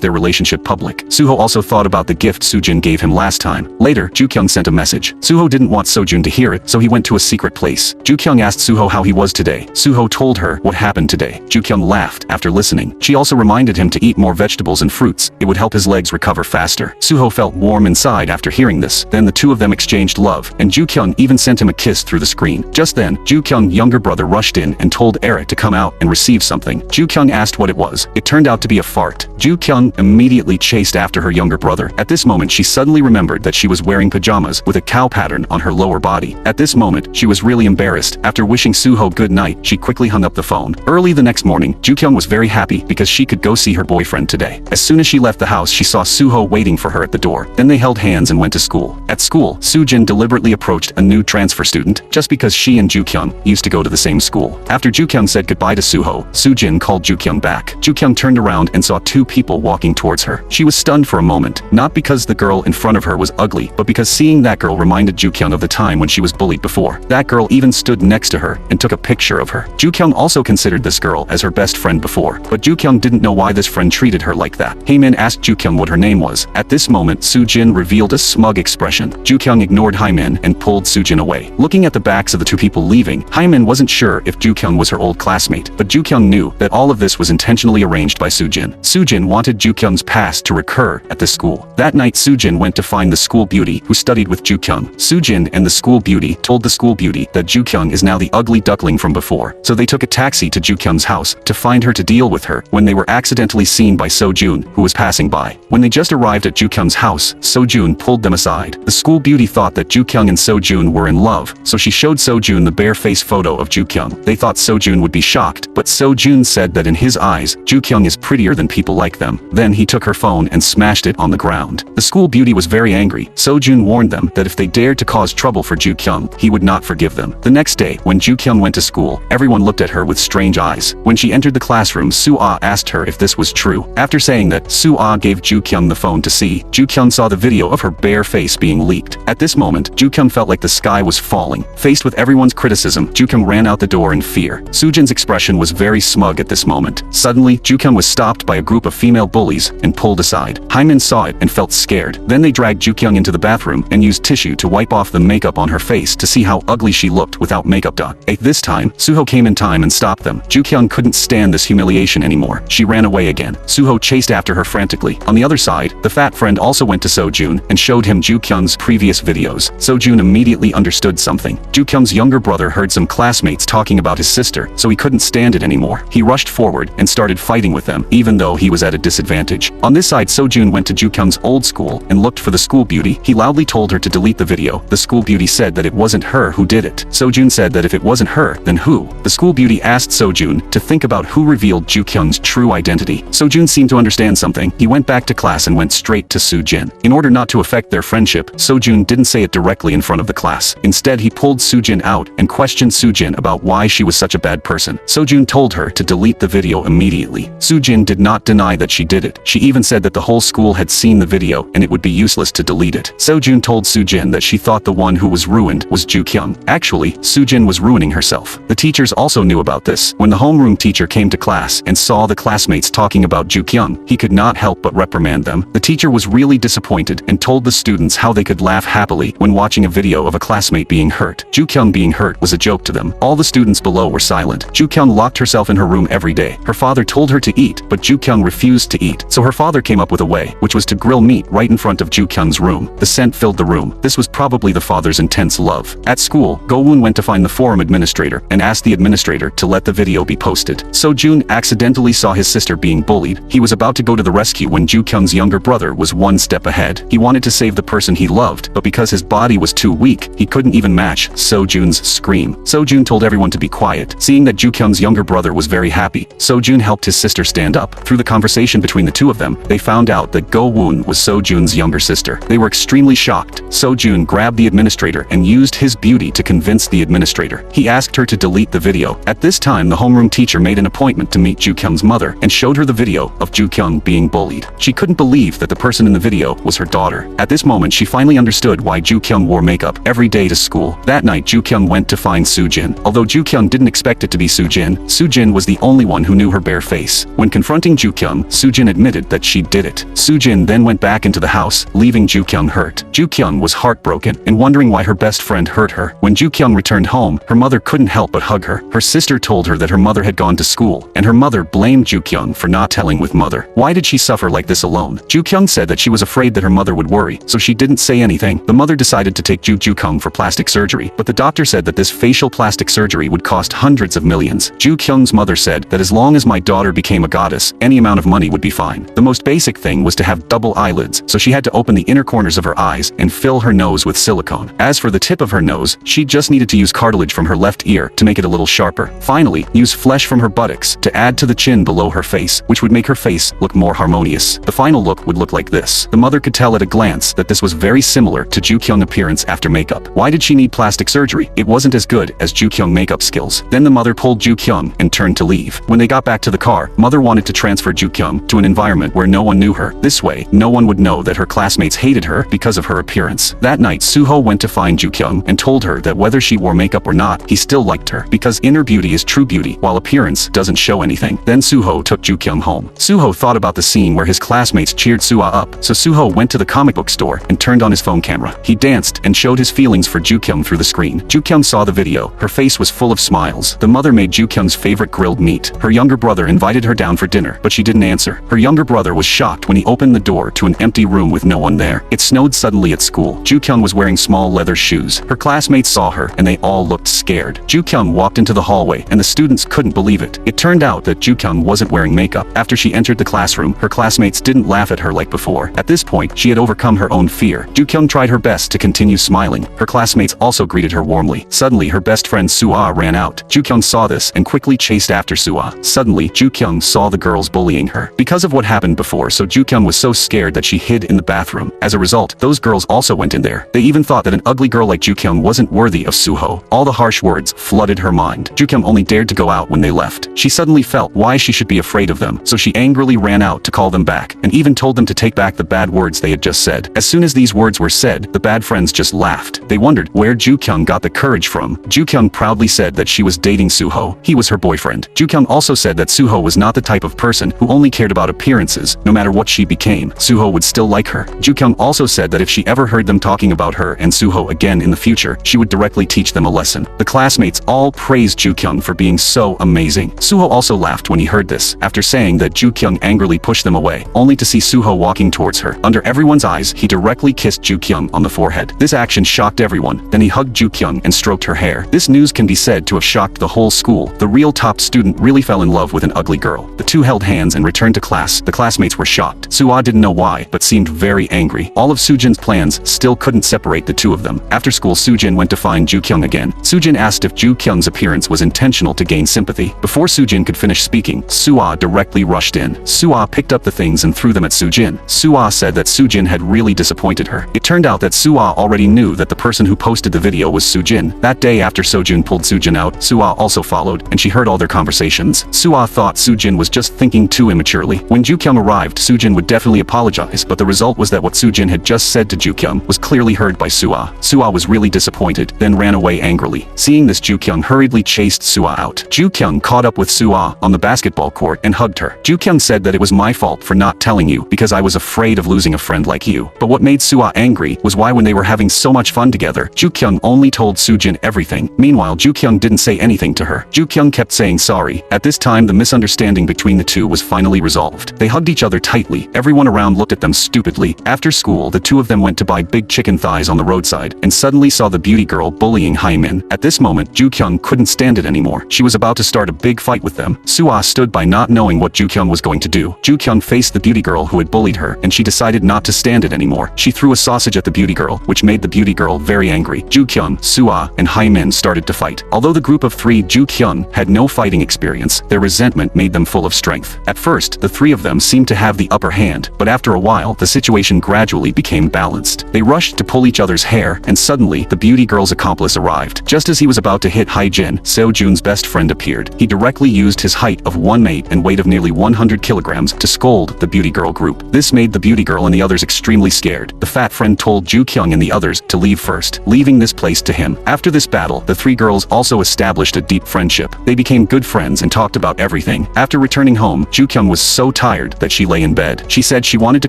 their relationship public. Suho also thought about the gift Soo-jin gave him last time. Later, Ju-kyung sent a message. Suho didn't want So-jun to hear it, so he went to a secret place. Ju-kyung asked Suho how he was today. Suho told her what happened today. Ju-kyung laughed after listening. She also reminded him to eat more vegetables and fruits. It would help his legs recover faster. Suho felt warm inside after hearing this. Then the two of them exchanged love, and Ju-kyung even sent him a kiss through the screen. Just then, Ju-kyung's younger brother rushed in and told Eric to come out and receive something. Ju-kyung asked what it was. It turned out to be a fart. Ju-kyung immediately chased after her younger brother. At this moment, she suddenly remembered that she was wearing pajamas with a cow pattern on her lower body. At this moment, she was really embarrassed. After wishing Suho good night, she quickly hung up the phone. Early the next morning, Ju-kyung was very happy because she could go see her boyfriend today. As soon as she left the house, she saw Suho waiting for her at the door. Then they held hands and went to school. At school, Soo-jin deliberately approached a new transfer student just because she and Ju-kyung used to go to the same school. After Ju-kyung said goodbye to Suho, Soo-jin called Ju-kyung back. Ju-kyung turned around and saw two people walking towards her. She was stunned for a moment, not because the girl in front of her was ugly, but because seeing that girl reminded Ju-kyung of the time when she was bullied before. That girl even stood next to her and took a picture of her. Ju-kyung also considered this girl as her best friend before, but Ju-kyung didn't know why this friend treated her like that. Haemin asked Ju-kyung what her name was. At this moment, Soo-jin revealed a smug expression. Ju-kyung ignored Haemin and pulled Soo-jin away. Looking at the backs of the two people leaving, Haemin wasn't sure if Ju-kyung was her old classmate, but Ju-kyung knew that all of this was intentionally arranged by Soo-jin. Soo-jin wanted Ju-kyung's past to recur at the school. That night, Soo-jin went to find the school beauty who studied with Ju-kyung. Soo-jin and the school beauty told the school beauty that Ju-kyung is now the ugly duckling from before, so they took a taxi to Ju-kyung's house to find her to deal with her when they were accidentally seen by So-jun, who was passing by. When they just arrived at Ju-kyung's house, So-jun pulled them aside. The school beauty thought that Ju-kyung and So-jun were in love, so she showed So-jun the bare face photo of Ju-kyung. They thought So-jun would be shocked, but So-jun said that in his eyes, Ju-kyung is prettier than people like them. Then he took her phone and smashed it on the ground. The school beauty was very angry. So-jun warned them that if they dared to cause trouble for Ju-kyung, he would not forgive them. The next day, when Ju-kyung went to school, everyone looked at her with strange eyes. When she entered the classroom, Soo-ah asked her if this was true. After saying that, Soo-ah gave Ju-kyung the phone to see. Ju-kyung saw the video of her bare face being leaked. At this moment, Ju-kyung felt like the sky was falling. Faced with everyone's criticism, Ju-kyung ran out the door in fear. Soo-jin's expression was very smug at this moment. Suddenly, Ju-kyung was stopped by a group of female bullies and pulled aside. Haemin saw it and felt scared. Then they dragged Ju-kyung into the bathroom and used tissue to wipe off the makeup on her face to see how ugly she looked without makeup done. At this time, Suho came in time and stopped them. Ju-kyung couldn't stand this humiliation anymore. She ran away again. Suho chased after her frantically. On the other side, the fat friend also went to So-jun and showed him Ju-kyung's previous videos. So-jun immediately understood something. Ju-kyung's younger brother heard some classmates talking about his sister, so he couldn't stand it anymore. He rushed forward and started fighting with them, even even though he was at a disadvantage. On this side, Sojun went to Ju-kyung's old school and looked for the school beauty. He loudly told her to delete the video. The school beauty said that it wasn't her who did it. Sojun said that if it wasn't her, then who? The school beauty asked Sojun to think about who revealed Ju-kyung's true identity. Sojun seemed to understand something. He went back to class and went straight to Soo-jin. In order not to affect their friendship, Sojun didn't say it directly in front of the class. Instead, he pulled Soo-jin out and questioned Soo-jin about why she was such a bad person. Sojun told her to delete the video immediately. Soo-jin did not deny that she did it. She even said that the whole school had seen the video and it would be useless to delete it. Sojun told Soo-jin that she thought the one who was ruined was Ju-kyung. Actually, Soo-jin was ruining herself. The teachers also knew about this. When the homeroom teacher came to class and saw the classmates talking about Ju-kyung, he could not help but reprimand them. The teacher was really disappointed and told the students how they could laugh happily when watching a video of a classmate being hurt. Ju-kyung being hurt was a joke to them. All the students below were silent. Ju-kyung locked herself in her room every day. Her father told her to eat, but Ju-kyung refused to eat. So her father came up with a way, which was to grill meat right in front of Ju-kyung's room. The scent filled the room. This was probably the father's intense love. At school, Go-woon went to find the forum administrator and asked the administrator to let the video be posted. Sojun accidentally saw his sister being bullied. He was about to go to the rescue when Ju-kyung's younger brother was one step ahead. He wanted to save the person he loved, but because his body was too weak, he couldn't even match Sojun's scream. Sojun told everyone to be quiet. Seeing that Ju-kyung's younger brother was very happy, Sojun helped his sister stand up. Through the conversation between the two of them, they found out that Go-woon was Sojun's younger sister. They were extremely shocked. Sojun grabbed the administrator and used his beauty to convince the administrator. He asked her to delete the video. At this time, the homeroom teacher made an appointment to meet Ju-kyung's mother and showed her the video of Ju-kyung being bullied. She couldn't believe that the person in the video was her daughter. At this moment, she finally understood why Ju-kyung wore makeup every day to school. That night, Ju-kyung went to find Soo-jin. Although Ju-kyung didn't expect it to be Soo-jin, Soo-jin was the only one who knew her bare face. When confronting Ju-kyung, Soo-jin admitted that she did it. Soo-jin then went back into the house, leaving Ju-kyung hurt. Ju-kyung was heartbroken and wondering why her best friend hurt her. When Ju-kyung returned home, her mother couldn't help but hug her. Her sister told her that her mother had gone to school, and her mother blamed Ju-kyung for not telling with mother. Why did she suffer like this alone? Ju-kyung said that she was afraid that her mother would worry, so she didn't say anything. The mother decided to take Ju-kyung for plastic surgery, but the doctor said that this facial plastic surgery would cost hundreds of millions. Ju-kyung's mother said that as long as my daughter became a goddess, any amount of money would be fine. The most basic thing was to have double eyelids, so she had to open the inner corners of her eyes and fill her nose with silicone. As for the tip of her nose, she just needed to use cartilage from her left ear to make it a little sharper. Finally, use flesh from her buttocks to add to the chin below her face, which would make her face look more harmonious. The final look would look like this. The mother could tell at a glance that this was very similar to Ju-kyung's appearance after makeup. Why did she need plastic surgery? It wasn't as good as Ju-kyung's makeup skills. Then the mother pulled Ju-kyung and turned to leave. When they got back to the car, mother wanted to transfer Ju-kyung to an environment where no one knew her. This way, no one would know that her classmates hated her because of her appearance. That night, Suho went to find Ju-kyung and told her that whether she wore makeup or not, he still liked her because inner beauty is true beauty, while appearance doesn't show anything. Then Suho took Ju-kyung home. Suho thought about the scene where his classmates cheered Suha up, so Suho went to the comic book store and turned on his phone camera. He danced and showed his feelings for Ju-kyung through the screen. Ju-kyung saw the video. Her face was full of smiles. The mother made Ju-kyung's favorite grilled meat. Her younger brother invited her down for dinner, but she didn't answer. Her younger brother was shocked when he opened the door to an empty room with no one there. It snowed suddenly at school. Ju-kyung was wearing small leather shoes. Her classmates saw her and they all looked scared. Ju-kyung walked into the hallway and the students couldn't believe it. It turned out that Ju-kyung wasn't wearing makeup. After she entered the classroom, her classmates didn't laugh at her like before. At this point, she had overcome her own fear. Ju-kyung tried her best to continue smiling. Her classmates also greeted her warmly. Suddenly, her best friend Suha ran out. Ju-kyung saw this and quickly chased after Suha. Suddenly, Ju-kyung saw the girls bullying her. Because of what happened before, so Ju-kyung was so scared that she hid in the bathroom. As a result, those girls also went in there. They even thought that an ugly girl like Ju-kyung wasn't worthy of Suho. All the harsh words flooded her mind. Ju-kyung only dared to go out when they left. She suddenly felt why she should be afraid of them, so she angrily ran out to call them back, and even told them to take back the bad words they had just said. As soon as these words were said, the bad friends just laughed. They wondered where Ju-kyung got the courage from. Ju-kyung proudly said that she was dating Suho. He was her boyfriend. Ju-kyung also said that Suho was not the type of person who only cared about appearances. No matter what she became, Suho would still like her. Ju-kyung also said that if she ever heard them talking about her and Suho again in the future, she would directly teach them a lesson. The classmates all praised Ju-kyung for being so amazing. Suho also laughed when he heard this, after saying that Ju-kyung angrily pushed them away, only to see Suho walking towards her. Under everyone's eyes, he directly kissed Ju-kyung on the forehead. This action shocked everyone. Then he hugged Ju-kyung and stroked her hair. This news can be said to have shocked the whole school. The real top student really fell in love with an ugly girl. The two held held hands and returned to class. The classmates were shocked. Suah didn't know why, but seemed very angry. All of Sujin's plans still couldn't separate the two of them. After school, Sujin went to find Ju-kyung again. Sujin asked if Ju-kyung's appearance was intentional to gain sympathy. Before Sujin could finish speaking, Suah directly rushed in. Suah picked up the things and threw them at Sujin. Suah said that Sujin had really disappointed her. It turned out that Suah already knew that the person who posted the video was Sujin. That day after Sojun pulled Sujin out, Suah also followed, and she heard all their conversations. Suah thought Sujin was just thinking too immaturely. When Ju-kyung arrived, Sujin would definitely apologize, but the result was that what Sujin had just said to Ju-kyung was clearly heard by Suah. Suah was really disappointed, then ran away angrily. Seeing this, Ju-kyung hurriedly chased Suah out. Ju-kyung caught up with Suah on the basketball court and hugged her. Ju-kyung said that it was my fault for not telling you because I was afraid of losing a friend like you. But what made Suah angry was why when they were having so much fun together, Ju-kyung only told Sujin everything. Meanwhile, Ju-kyung didn't say anything to her. Ju-kyung kept saying sorry. At this time, the misunderstanding between the two was finally resolved. They hugged each other tightly. Everyone around looked at them stupidly. After school, the two of them went to buy big chicken thighs on the roadside and suddenly saw the beauty girl bullying Haimin. At this moment, Ju-kyung couldn't stand it anymore. She was about to start a big fight with them. Suah stood by not knowing what Ju-kyung was going to do. Ju-kyung faced the beauty girl who had bullied her, and she decided not to stand it anymore. She threw a sausage at the beauty girl, which made the beauty girl very angry. Ju-kyung, Suah, and Haimin started to fight. Although the group of three Ju-kyung had no fighting experience, their resentment made them full of strength. At first, the three of them seemed to have the upper hand, but after a while, the situation gradually became balanced. They rushed to pull each other's hair, and suddenly, the beauty girl's accomplice arrived. Just as he was about to hit Haijin, Seo-jun's best friend appeared. He directly used his height of 1 and weight of nearly 100 kilograms to scold the beauty girl group. This made the beauty girl and the others extremely scared. The fat friend told Ju-kyung and the others to leave first, leaving this place to him. After this battle, the three girls also established a deep friendship. They became good friends and talked about everything. After returning home, Ju-kyung was so tired that she lay in bed. She said she wanted to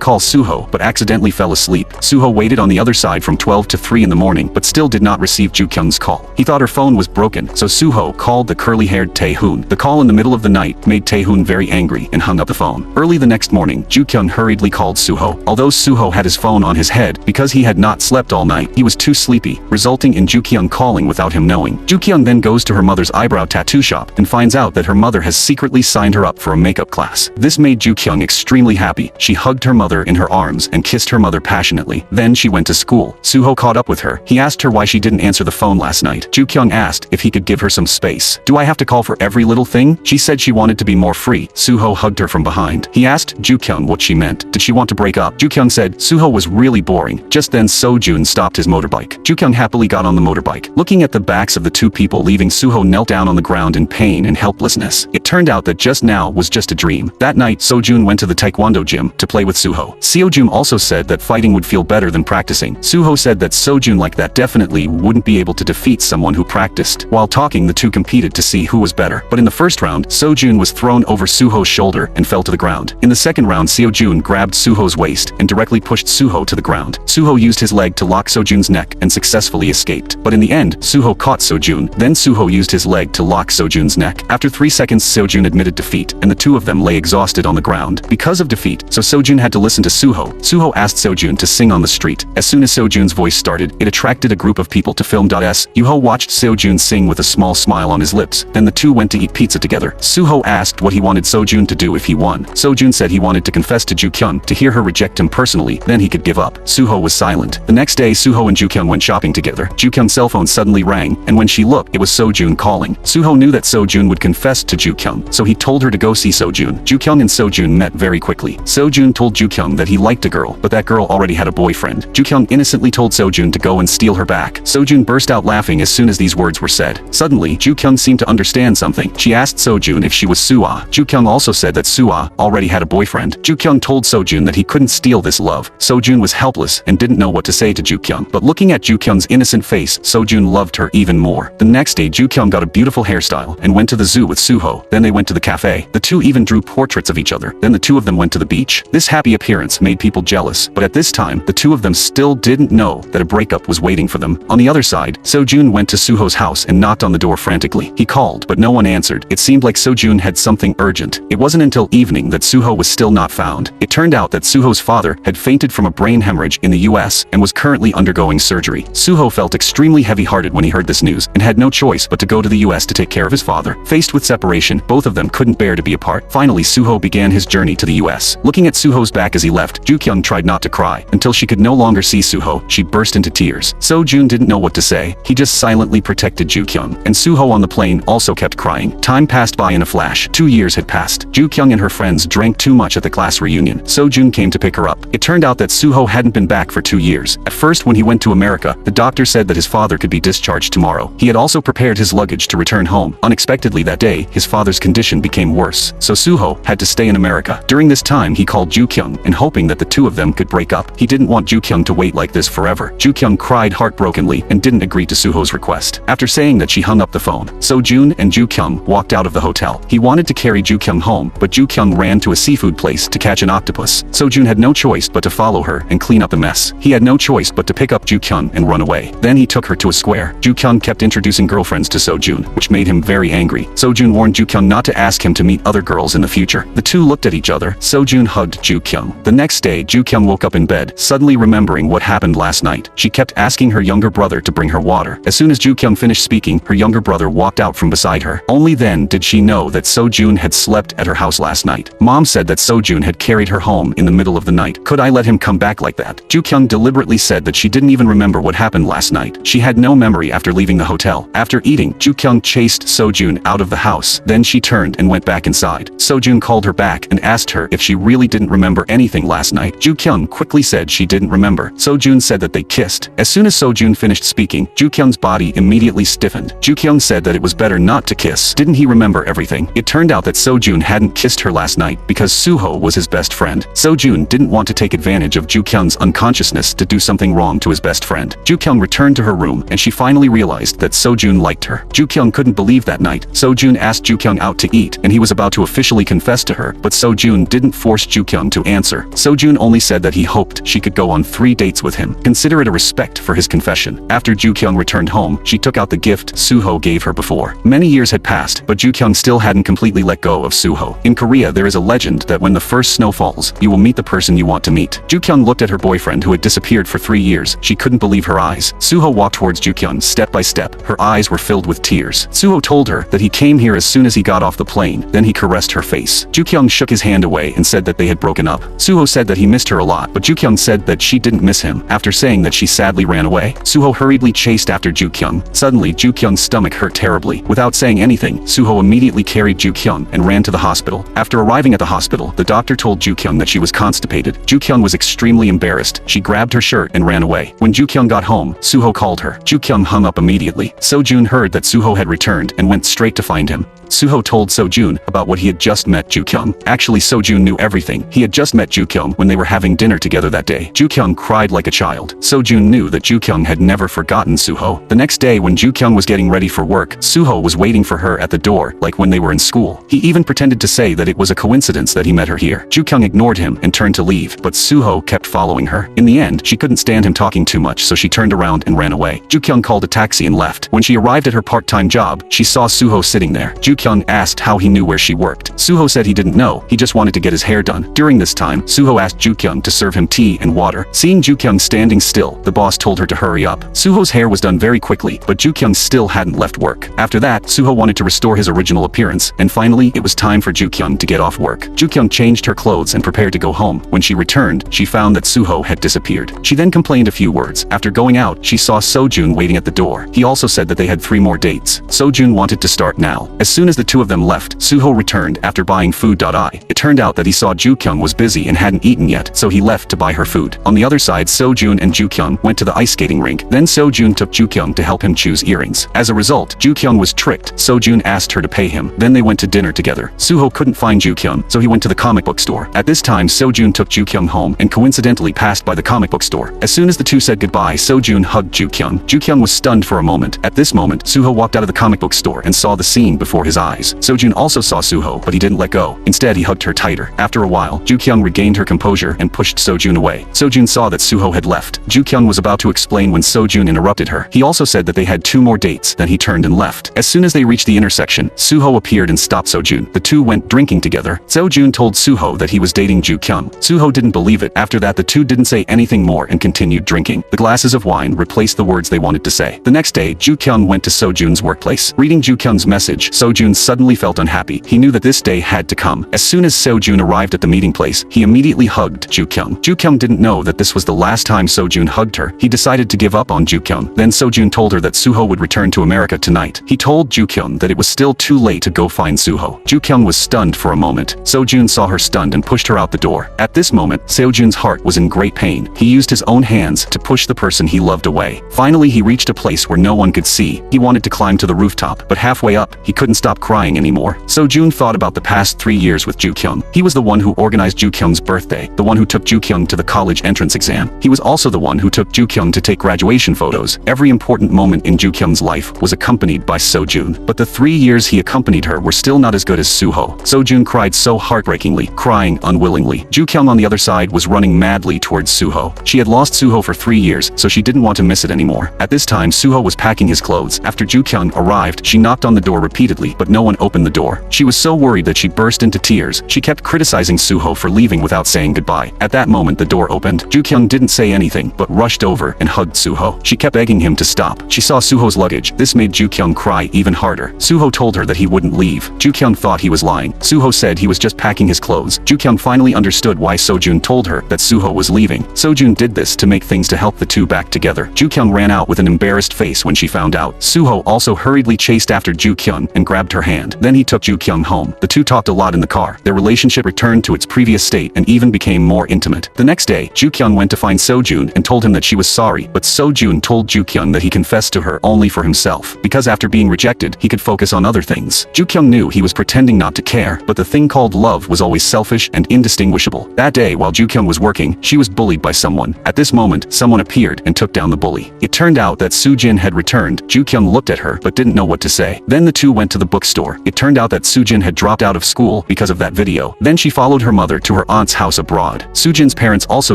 call Suho, but accidentally fell asleep. Suho waited on the other side from 12 to 3 in the morning, but still did not receive Ju-kyung's call. He thought her phone was broken, so Suho called the curly-haired Tae-hoon. The call in the middle of the night made Tae-hoon very angry and hung up the phone. Early the next morning, Ju-kyung hurriedly called Suho. Although Suho had his phone on his head, because he had not slept all night, he was too sleepy, resulting in Ju-kyung calling without him knowing. Ju-kyung then goes to her mother's eyebrow tattoo shop and finds out that her mother has secretly signed her up for a makeup class. This made Ju-kyung extremely happy. She hugged her mother in her arms and kissed her mother passionately. Then she went to school. Suho caught up with her. He asked her why she didn't answer the phone last night. Ju-kyung asked if he could give her some space. Do I have to call for every little thing? She said she wanted to be more free. Suho hugged her from behind. He asked Ju-kyung what she meant. Did she want to break up? Ju-kyung said Suho was really boring. Just then Seo-jun stopped his motorbike. Ju-kyung happily got on the motorbike. Looking at the backs of the two people leaving, Suho knelt down on the ground in pain and helplessness. It turned out that just now was just a dream. That night, Seo-jun went to the taekwondo gym to play with Suho. Seo-jun also said that fighting would feel better than practicing. Suho said that Seo-jun like that definitely wouldn't be able to defeat someone who practiced. While talking, the two competed to see who was better. But in the first round, Seo-jun was thrown over Suho's shoulder and fell to the ground. In the second round, Seo-jun grabbed Suho's waist and directly pushed Suho to the ground. Suho used his leg to lock Seo-jun's neck and successfully escaped. But in the end, Suho caught Seo-jun. Then Suho used his leg to lock Seo-jun's neck. After 3 seconds, Seo-jun admitted defeat, and the two of them lay exhausted on the ground because of defeat, so Seo-jun had to listen to Suho. Suho asked Seo-jun to sing on the street. As soon as Seo-jun's voice started, it attracted a group of people to film. Suho watched Seo-jun sing with a small smile on his lips. Then the two went to eat pizza together. Suho asked what he wanted Seo-jun to do if he won. Seo-jun said he wanted to confess to Ju-kyung to hear her reject him personally, then he could give up. Suho was silent. The next day, Suho and Ju-kyung went shopping together. Ju-kyung's cell phone suddenly rang, and when she looked, it was Seo-jun calling. Suho knew that Seo-jun would confess to Ju-kyung, so he told her to go see Seo-jun. Ju-kyung and Seo-jun met very quickly. Seo-jun told Ju-kyung that he liked a girl, but that girl already had a boyfriend. Ju-kyung innocently told Seo-jun to go and steal her back. Seo-jun burst out laughing as soon as these words were said. Suddenly, Ju-kyung seemed to understand something. She asked Seo-jun if she was Suah. Ju-kyung also said that Suah already had a boyfriend. Ju-kyung told Seo-jun that he couldn't steal this love. Seo-jun was helpless and didn't know what to say to Ju-kyung. But looking at Ju-kyung's innocent face, Seo-jun loved her even more. The next day, Ju-kyung got a beautiful hairstyle and went to the zoo with Suho. Then they went to the cafe. The two even drew portraits of each other. Then the two of them went to the beach. This happy appearance made people jealous, but at this time, the two of them still didn't know that a breakup was waiting for them. On the other side, Seo-jun went to Suho's house and knocked on the door frantically. He called, but no one answered. It seemed like Seo-jun had something urgent. It wasn't until evening that Suho was still not found. It turned out that Suho's father had fainted from a brain hemorrhage in the US and was currently undergoing surgery. Suho felt extremely heavy-hearted when he heard this news and had no choice but to go to the US to take care of his father. Faced with separation, both of them couldn't bear to be apart. start. Finally, Suho began his journey to the US. Looking at Suho's back as he left, Joo-kyung tried not to cry. Until she could no longer see Suho, she burst into tears. So-jun didn't know what to say. He just silently protected Joo-kyung. And Suho on the plane also kept crying. Time passed by in a flash. 2 years had passed. Joo-kyung and her friends drank too much at the class reunion. So-jun came to pick her up. It turned out that Suho hadn't been back for 2 years. At first, when he went to America, the doctor said that his father could be discharged tomorrow. He had also prepared his luggage to return home. Unexpectedly that day, his father's condition became worse, so Suho had to stay in America. During this time, he called Joo-kyung, and hoping that the two of them could break up. He didn't want Joo-kyung to wait like this forever. Joo-kyung cried heartbrokenly and didn't agree to Suho's request. After saying that, she hung up the phone. So-jun and Joo-kyung walked out of the hotel. He wanted to carry Joo-kyung home, but Joo-kyung ran to a seafood place to catch an octopus. So-jun had no choice but to follow her and clean up the mess. He had no choice but to pick up Joo-kyung and run away. Then he took her to a square. Joo-kyung kept introducing girlfriends to So-jun, which made him very angry. So-jun warned Joo-kyung not to ask him to meet other girls in the future. The two looked at each other. So-jun hugged Joo-kyung. The next day, Joo-kyung woke up in bed, suddenly remembering what happened last night. She kept asking her younger brother to bring her water. As soon as Joo-kyung finished speaking, her younger brother walked out from beside her. Only then did she know that So-jun had slept at her house last night. Mom said that So-jun had carried her home in the middle of the night. Could I let him come back like that? Joo-kyung deliberately said that she didn't even remember what happened last night. She had no memory after leaving the hotel. After eating, Joo-kyung chased So-jun out of the house. Then she turned and went back inside. So-jun called her back and asked her if she really didn't remember anything last night. Joo-kyung quickly said she didn't remember. So-jun said that they kissed. As soon as So-jun finished speaking, Joo-kyung's body immediately stiffened. Joo-kyung said that it was better not to kiss. Didn't he remember everything? It turned out that So-jun hadn't kissed her last night because Suho was his best friend. So-jun didn't want to take advantage of Joo-kyung's unconsciousness to do something wrong to his best friend. Joo-kyung returned to her room and she finally realized that So-jun liked her. Joo-kyung couldn't believe that night. So-jun asked Joo-kyung out to eat and he was about to officially confess to her, but So-jun didn't force Joo-kyung to answer. So-jun only said that he hoped she could go on 3 dates with him. Consider it a respect for his confession. After Joo-kyung returned home, she took out the gift Suho gave her before. Many years had passed, but Joo-kyung still hadn't completely let go of Suho. In Korea, there is a legend that when the first snow falls, you will meet the person you want to meet. Joo-kyung looked at her boyfriend who had disappeared for 3 years. She couldn't believe her eyes. Suho walked towards Joo-kyung step by step. Her eyes were filled with tears. Suho told her that he came here as soon as he got off the plane. Then he caressed her face. Joo-kyung shook his hand away and said that they had broken up. Suho said that he missed her a lot, but Joo-kyung said that she didn't miss him. After saying that, she sadly ran away. Suho hurriedly chased after Joo-kyung. Suddenly, Joo-kyung's stomach hurt terribly. Without saying anything, Suho immediately carried Joo-kyung and ran to the hospital. After arriving at the hospital, the doctor told Joo-kyung that she was constipated. Joo-kyung was extremely embarrassed. She grabbed her shirt and ran away. When Joo-kyung got home, Suho called her. Joo-kyung hung up immediately. So-jun heard that Suho had returned and went straight to find him. Suho told So-jun about what he had just met Joo-kyung. Actually, So-jun knew everything. He had just met Joo-kyung when they were having dinner together that day. Joo-kyung cried like a child. So-jun knew that Joo-kyung had never forgotten Suho. The next day when Joo-kyung was getting ready for work, Suho was waiting for her at the door, like when they were in school. He even pretended to say that it was a coincidence that he met her here. Joo-kyung ignored him and turned to leave, but Suho kept following her. In the end, she couldn't stand him talking too much, so she turned around and ran away. Joo-kyung called a taxi and left. When she arrived at her part-time job, she saw Suho sitting there. Joo-kyung asked how he knew where she worked. Suho said he didn't know, he just wanted to get his hair done. During this time, Suho asked Joo-kyung to serve him tea and water. Seeing Joo-kyung standing still, the boss told her to hurry up. Suho's hair was done very quickly, but Joo-kyung still hadn't left work. After that, Suho wanted to restore his original appearance, and finally, it was time for Joo-kyung to get off work. Joo-kyung changed her clothes and prepared to go home. When she returned, she found that Suho had disappeared. She then complained a few words. After going out, she saw So-jun waiting at the door. He also said that they had 3 more dates. So-jun wanted to start now. As soon as the two of them left, Suho returned after buying food. It turned out that he saw Joo-kyung was busy and hadn't eaten yet, so he left to buy her food. On the other side, So-jun and Joo-kyung went to the ice skating rink. Then So-jun took Joo-kyung to help him choose earrings. As a result, Joo-kyung was tricked. So-jun asked her to pay him. Then they went to dinner together. Suho couldn't find Joo-kyung, so he went to the comic book store. At this time, So-jun took Joo-kyung home and coincidentally passed by the comic book store. As soon as the two said goodbye, So-jun hugged Joo-kyung. Joo-kyung was stunned for a moment. At this moment, Suho walked out of the comic book store and saw the scene before his eyes. So-jun also saw Suho, but he didn't let go. Instead, he hugged her tighter. After a while, Joo-kyung regained her composure and pushed So-jun away. So-jun saw that Suho had left. Joo-kyung was about to explain when So-jun interrupted her. He also said that they had 2 more dates, then he turned and left. As soon as they reached the intersection, Suho appeared and stopped So-jun. The two went drinking together. So-jun told Suho that he was dating Joo-kyung. Suho didn't believe it. After that, the two didn't say anything more and continued drinking. The glasses of wine replaced the words they wanted to say. The next day, Joo-kyung went to So-jun's workplace. Reading Joo-kyung's message, So-jun Seo-jun suddenly felt unhappy. He knew that this day had to come. As soon as Seo-jun arrived at the meeting place, he immediately hugged Joo-kyung. Joo-kyung didn't know that this was the last time Seo-jun hugged her. He decided to give up on Joo-kyung. Then Seo-jun told her that Suho would return to America tonight. He told Joo-kyung that it was still too late to go find Suho. Joo-kyung was stunned for a moment. Seo-jun saw her stunned and pushed her out the door. At this moment, Seo-jun's heart was in great pain. He used his own hands to push the person he loved away. Finally, he reached a place where no one could see. He wanted to climb to the rooftop, but halfway up, he couldn't stop crying anymore. Seo-jun thought about the past 3 years with Joo-kyung. He was the one who organized Joo-kyung's birthday, the one who took Joo-kyung to the college entrance exam. He was also the one who took Joo-kyung to take graduation photos. Every important moment in Joo-kyung's life was accompanied by Seo-jun. But the 3 years he accompanied her were still not as good as Suho. Seo-jun cried so heartbreakingly, crying unwillingly. Joo-kyung on the other side was running madly towards Suho. She had lost Suho for 3 years, so she didn't want to miss it anymore. At this time, Suho was packing his clothes. After Joo-kyung arrived, she knocked on the door repeatedly, but no one opened the door. She was so worried that she burst into tears. She kept criticizing Suho for leaving without saying goodbye. At that moment, the door opened. Joo-kyung didn't say anything, but rushed over and hugged Suho. She kept begging him to stop. She saw Suho's luggage. This made Joo-kyung cry even harder. Suho told her that he wouldn't leave. Joo-kyung thought he was lying. Suho said he was just packing his clothes. Joo-kyung finally understood why Seo-jun told her that Suho was leaving. Seo-jun did this to make things to help the two back together. Joo-kyung ran out with an embarrassed face when she found out. Suho also hurriedly chased after Joo-kyung and grabbed her hand. Then he took Joo-kyung home. The two talked a lot in the car. Their relationship returned to its previous state and even became more intimate. The next day, Joo-kyung went to find Seo-jun and told him that she was sorry, but Seo-jun told Joo-kyung that he confessed to her only for himself, because after being rejected, he could focus on other things. Joo-kyung knew he was pretending not to care, but the thing called love was always selfish and indistinguishable. That day, while Joo-kyung was working, she was bullied by someone. At this moment, someone appeared and took down the bully. It turned out that Soo-jin had returned. Joo-kyung looked at her but didn't know what to say. Then the two went to the bookstore. It turned out that Soo-jin had dropped out of school because of that video. Then she followed her mother to her aunt's house abroad. Soo-jin's parents also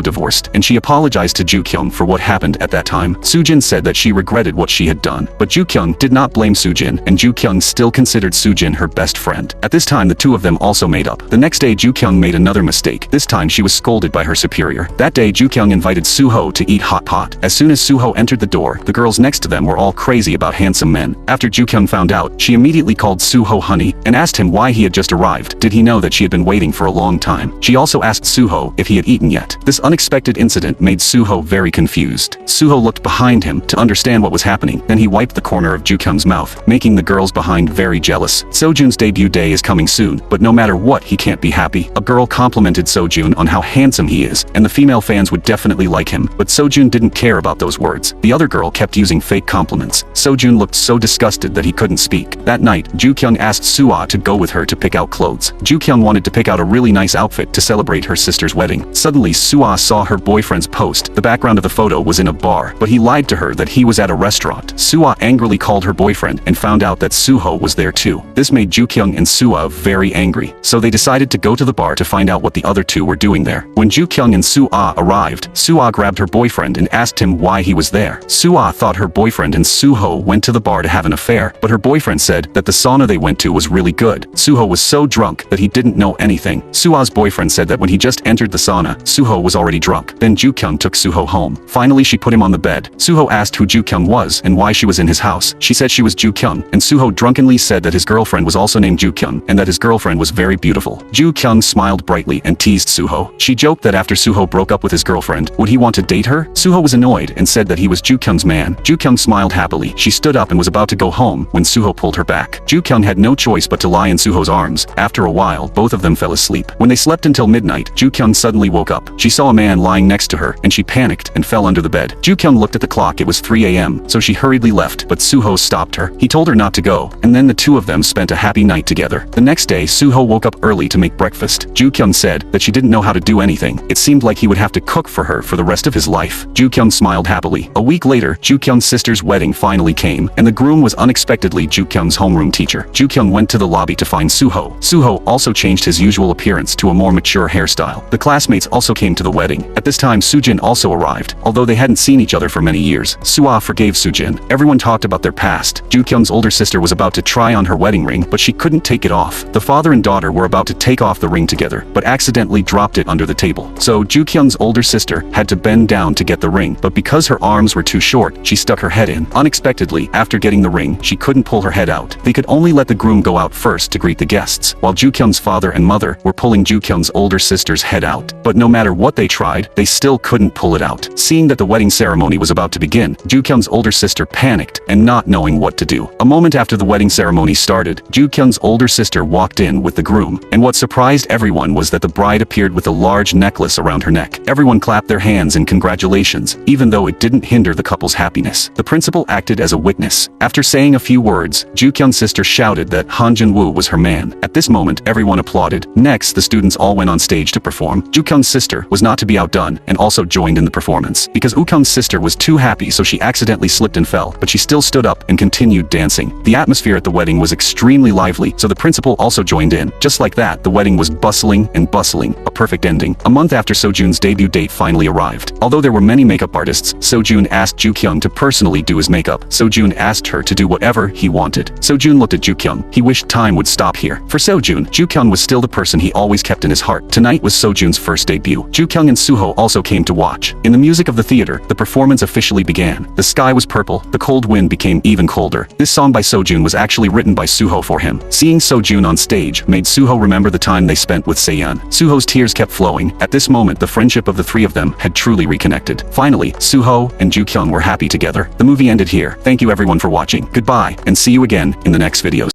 divorced, and she apologized to Joo-kyung for what happened at that time. Soo-jin said that she regretted what she had done, but Joo-kyung did not blame Soo-jin, and Joo-kyung still considered Soo-jin her best friend. At this time, the two of them also made up. The next day, Joo-kyung made another mistake. This time, she was scolded by her superior. That day, Joo-kyung invited Suho to eat hot pot. As soon as Suho entered the door, the girls next to them were all crazy about handsome men. After Joo-kyung found out, she immediately called Suho honey and asked him why he had just arrived. Did he know that she had been waiting for a long time? She also asked Suho if he had eaten yet. This unexpected incident made Suho very confused. Suho looked behind him to understand what was happening. Then he wiped the corner of Joo-kyung's mouth, making the girls behind very jealous. Seo-jun's debut day is coming soon, but no matter what, he can't be happy. A girl complimented Seo-jun on how handsome he is, and the female fans would definitely like him, but Seo-jun didn't care about those words. The other girl kept using fake compliments. Seo-jun looked so disgusted that he couldn't speak. That night, Joo-kyung asked Suah to go with her to pick out clothes. Joo-kyung wanted to pick out a really nice outfit to celebrate her sister's wedding. Suddenly, Suah saw her boyfriend's post. The background of the photo was in a bar, but he lied to her that he was at a restaurant. Suah angrily called her boyfriend and found out that Suho was there too. This made Joo-kyung and Suah very angry, so they decided to go to the bar to find out what the other two were doing there. When Joo-kyung and Suah arrived, Suah grabbed her boyfriend and asked him why he was there. Suah thought her boyfriend and Suho went to the bar to have an affair, but her boyfriend said that the sauna they went to was really good. Suho was so drunk that he didn't know anything. Suah's boyfriend said that when he just entered the sauna, Suho was already drunk. Then Joo-kyung took Suho home. Finally, she put him on the bed. Suho asked who Joo-kyung was and why she was in his house. She said she was Joo-kyung, and Suho drunkenly said that his girlfriend was also named Joo-kyung and that his girlfriend was very beautiful. Joo-kyung smiled brightly and teased Suho. She joked that after Suho broke up with his girlfriend, would he want to date her? Suho was annoyed and said that he was Joo-kyung's man. Joo-kyung smiled happily. She stood up and was about to go home when Suho pulled her back. Joo-kyung had no choice but to lie in Suho's arms. After a while, both of them fell asleep. When they slept until midnight, Joo-kyung suddenly woke up. She saw a man lying next to her, and she panicked and fell under the bed. Joo-kyung looked at the clock. It was 3 a.m., so she hurriedly left, but Suho stopped her. He told her not to go, and then the two of them spent a happy night together. The next day, Suho woke up early to make breakfast. Joo-kyung said that she didn't know how to do anything. It seemed like he would have to cook for her for the rest of his life. Joo-kyung smiled happily. A week later, Joo-kyung's sister's wedding finally came, and the groom was unexpectedly Joo-kyung's homeroom teacher. Joo-kyung went to the lobby to find Suho. Suho also changed his usual appearance to a more mature hairstyle. The classmates also came to the wedding. At this time, Soo-jin also arrived. Although they hadn't seen each other for many years, Suah forgave Soo-jin. Everyone talked about their past. Joo-kyung's older sister was about to try on her wedding ring, but she couldn't take it off. The father and daughter were about to take off the ring together, but accidentally dropped it under the table. So Joo-kyung's older sister had to bend down to get the ring, but because her arms were too short, she stuck her head in. Unexpectedly, after getting the ring, she couldn't pull her head out. They could only let the groom go out first to greet the guests, while Joo-kyung's father and mother were pulling Joo-kyung's older sister's head out. But no matter what they tried, they still couldn't pull it out. Seeing that the wedding ceremony was about to begin, Joo-kyung's older sister panicked and not knowing what to do. A moment after the wedding ceremony started, Joo-kyung's older sister walked in with the groom, and what surprised everyone was that the bride appeared with a large necklace around her neck. Everyone clapped their hands in congratulations, even though it didn't hinder the couple's happiness. The principal acted as a witness. After saying a few words, Joo-kyung's sister shouted that Han Jin-woo was her man. At this moment, everyone applauded. Next, the students all went on stage to perform. Joo-kyung's sister was not to be outdone and also joined in the performance. Because Woo-kyung's sister was too happy, so she accidentally slipped and fell, but she still stood up and continued dancing. The atmosphere at the wedding was extremely lively, so the principal also joined in. Just like that, the wedding was bustling and bustling, a perfect ending. A month after Sojun's debut date finally arrived. Although there were many makeup artists, Sojun asked Joo-kyung to personally do his makeup. Sojun asked her to do whatever he wanted. Sojun looked at Joo-kyung. He wished time would stop here. For Sojun, Joo-kyung was still the person he always kept in his heart. Tonight was Sojun's first debut. Joo-kyung and Suho also came to watch. In the music of the theater, the performance officially began. The sky was purple, the cold wind became even colder. This song by Sojun was actually written by Suho for him. Seeing Sojun on stage made Suho remember the time they spent with Seyun. Suho's tears kept flowing. At this moment, the friendship of the three of them had truly reconnected. Finally, Suho and Joo-kyung were happy together. The movie ended here. Thank you everyone for watching. Goodbye, and see you again in the next videos.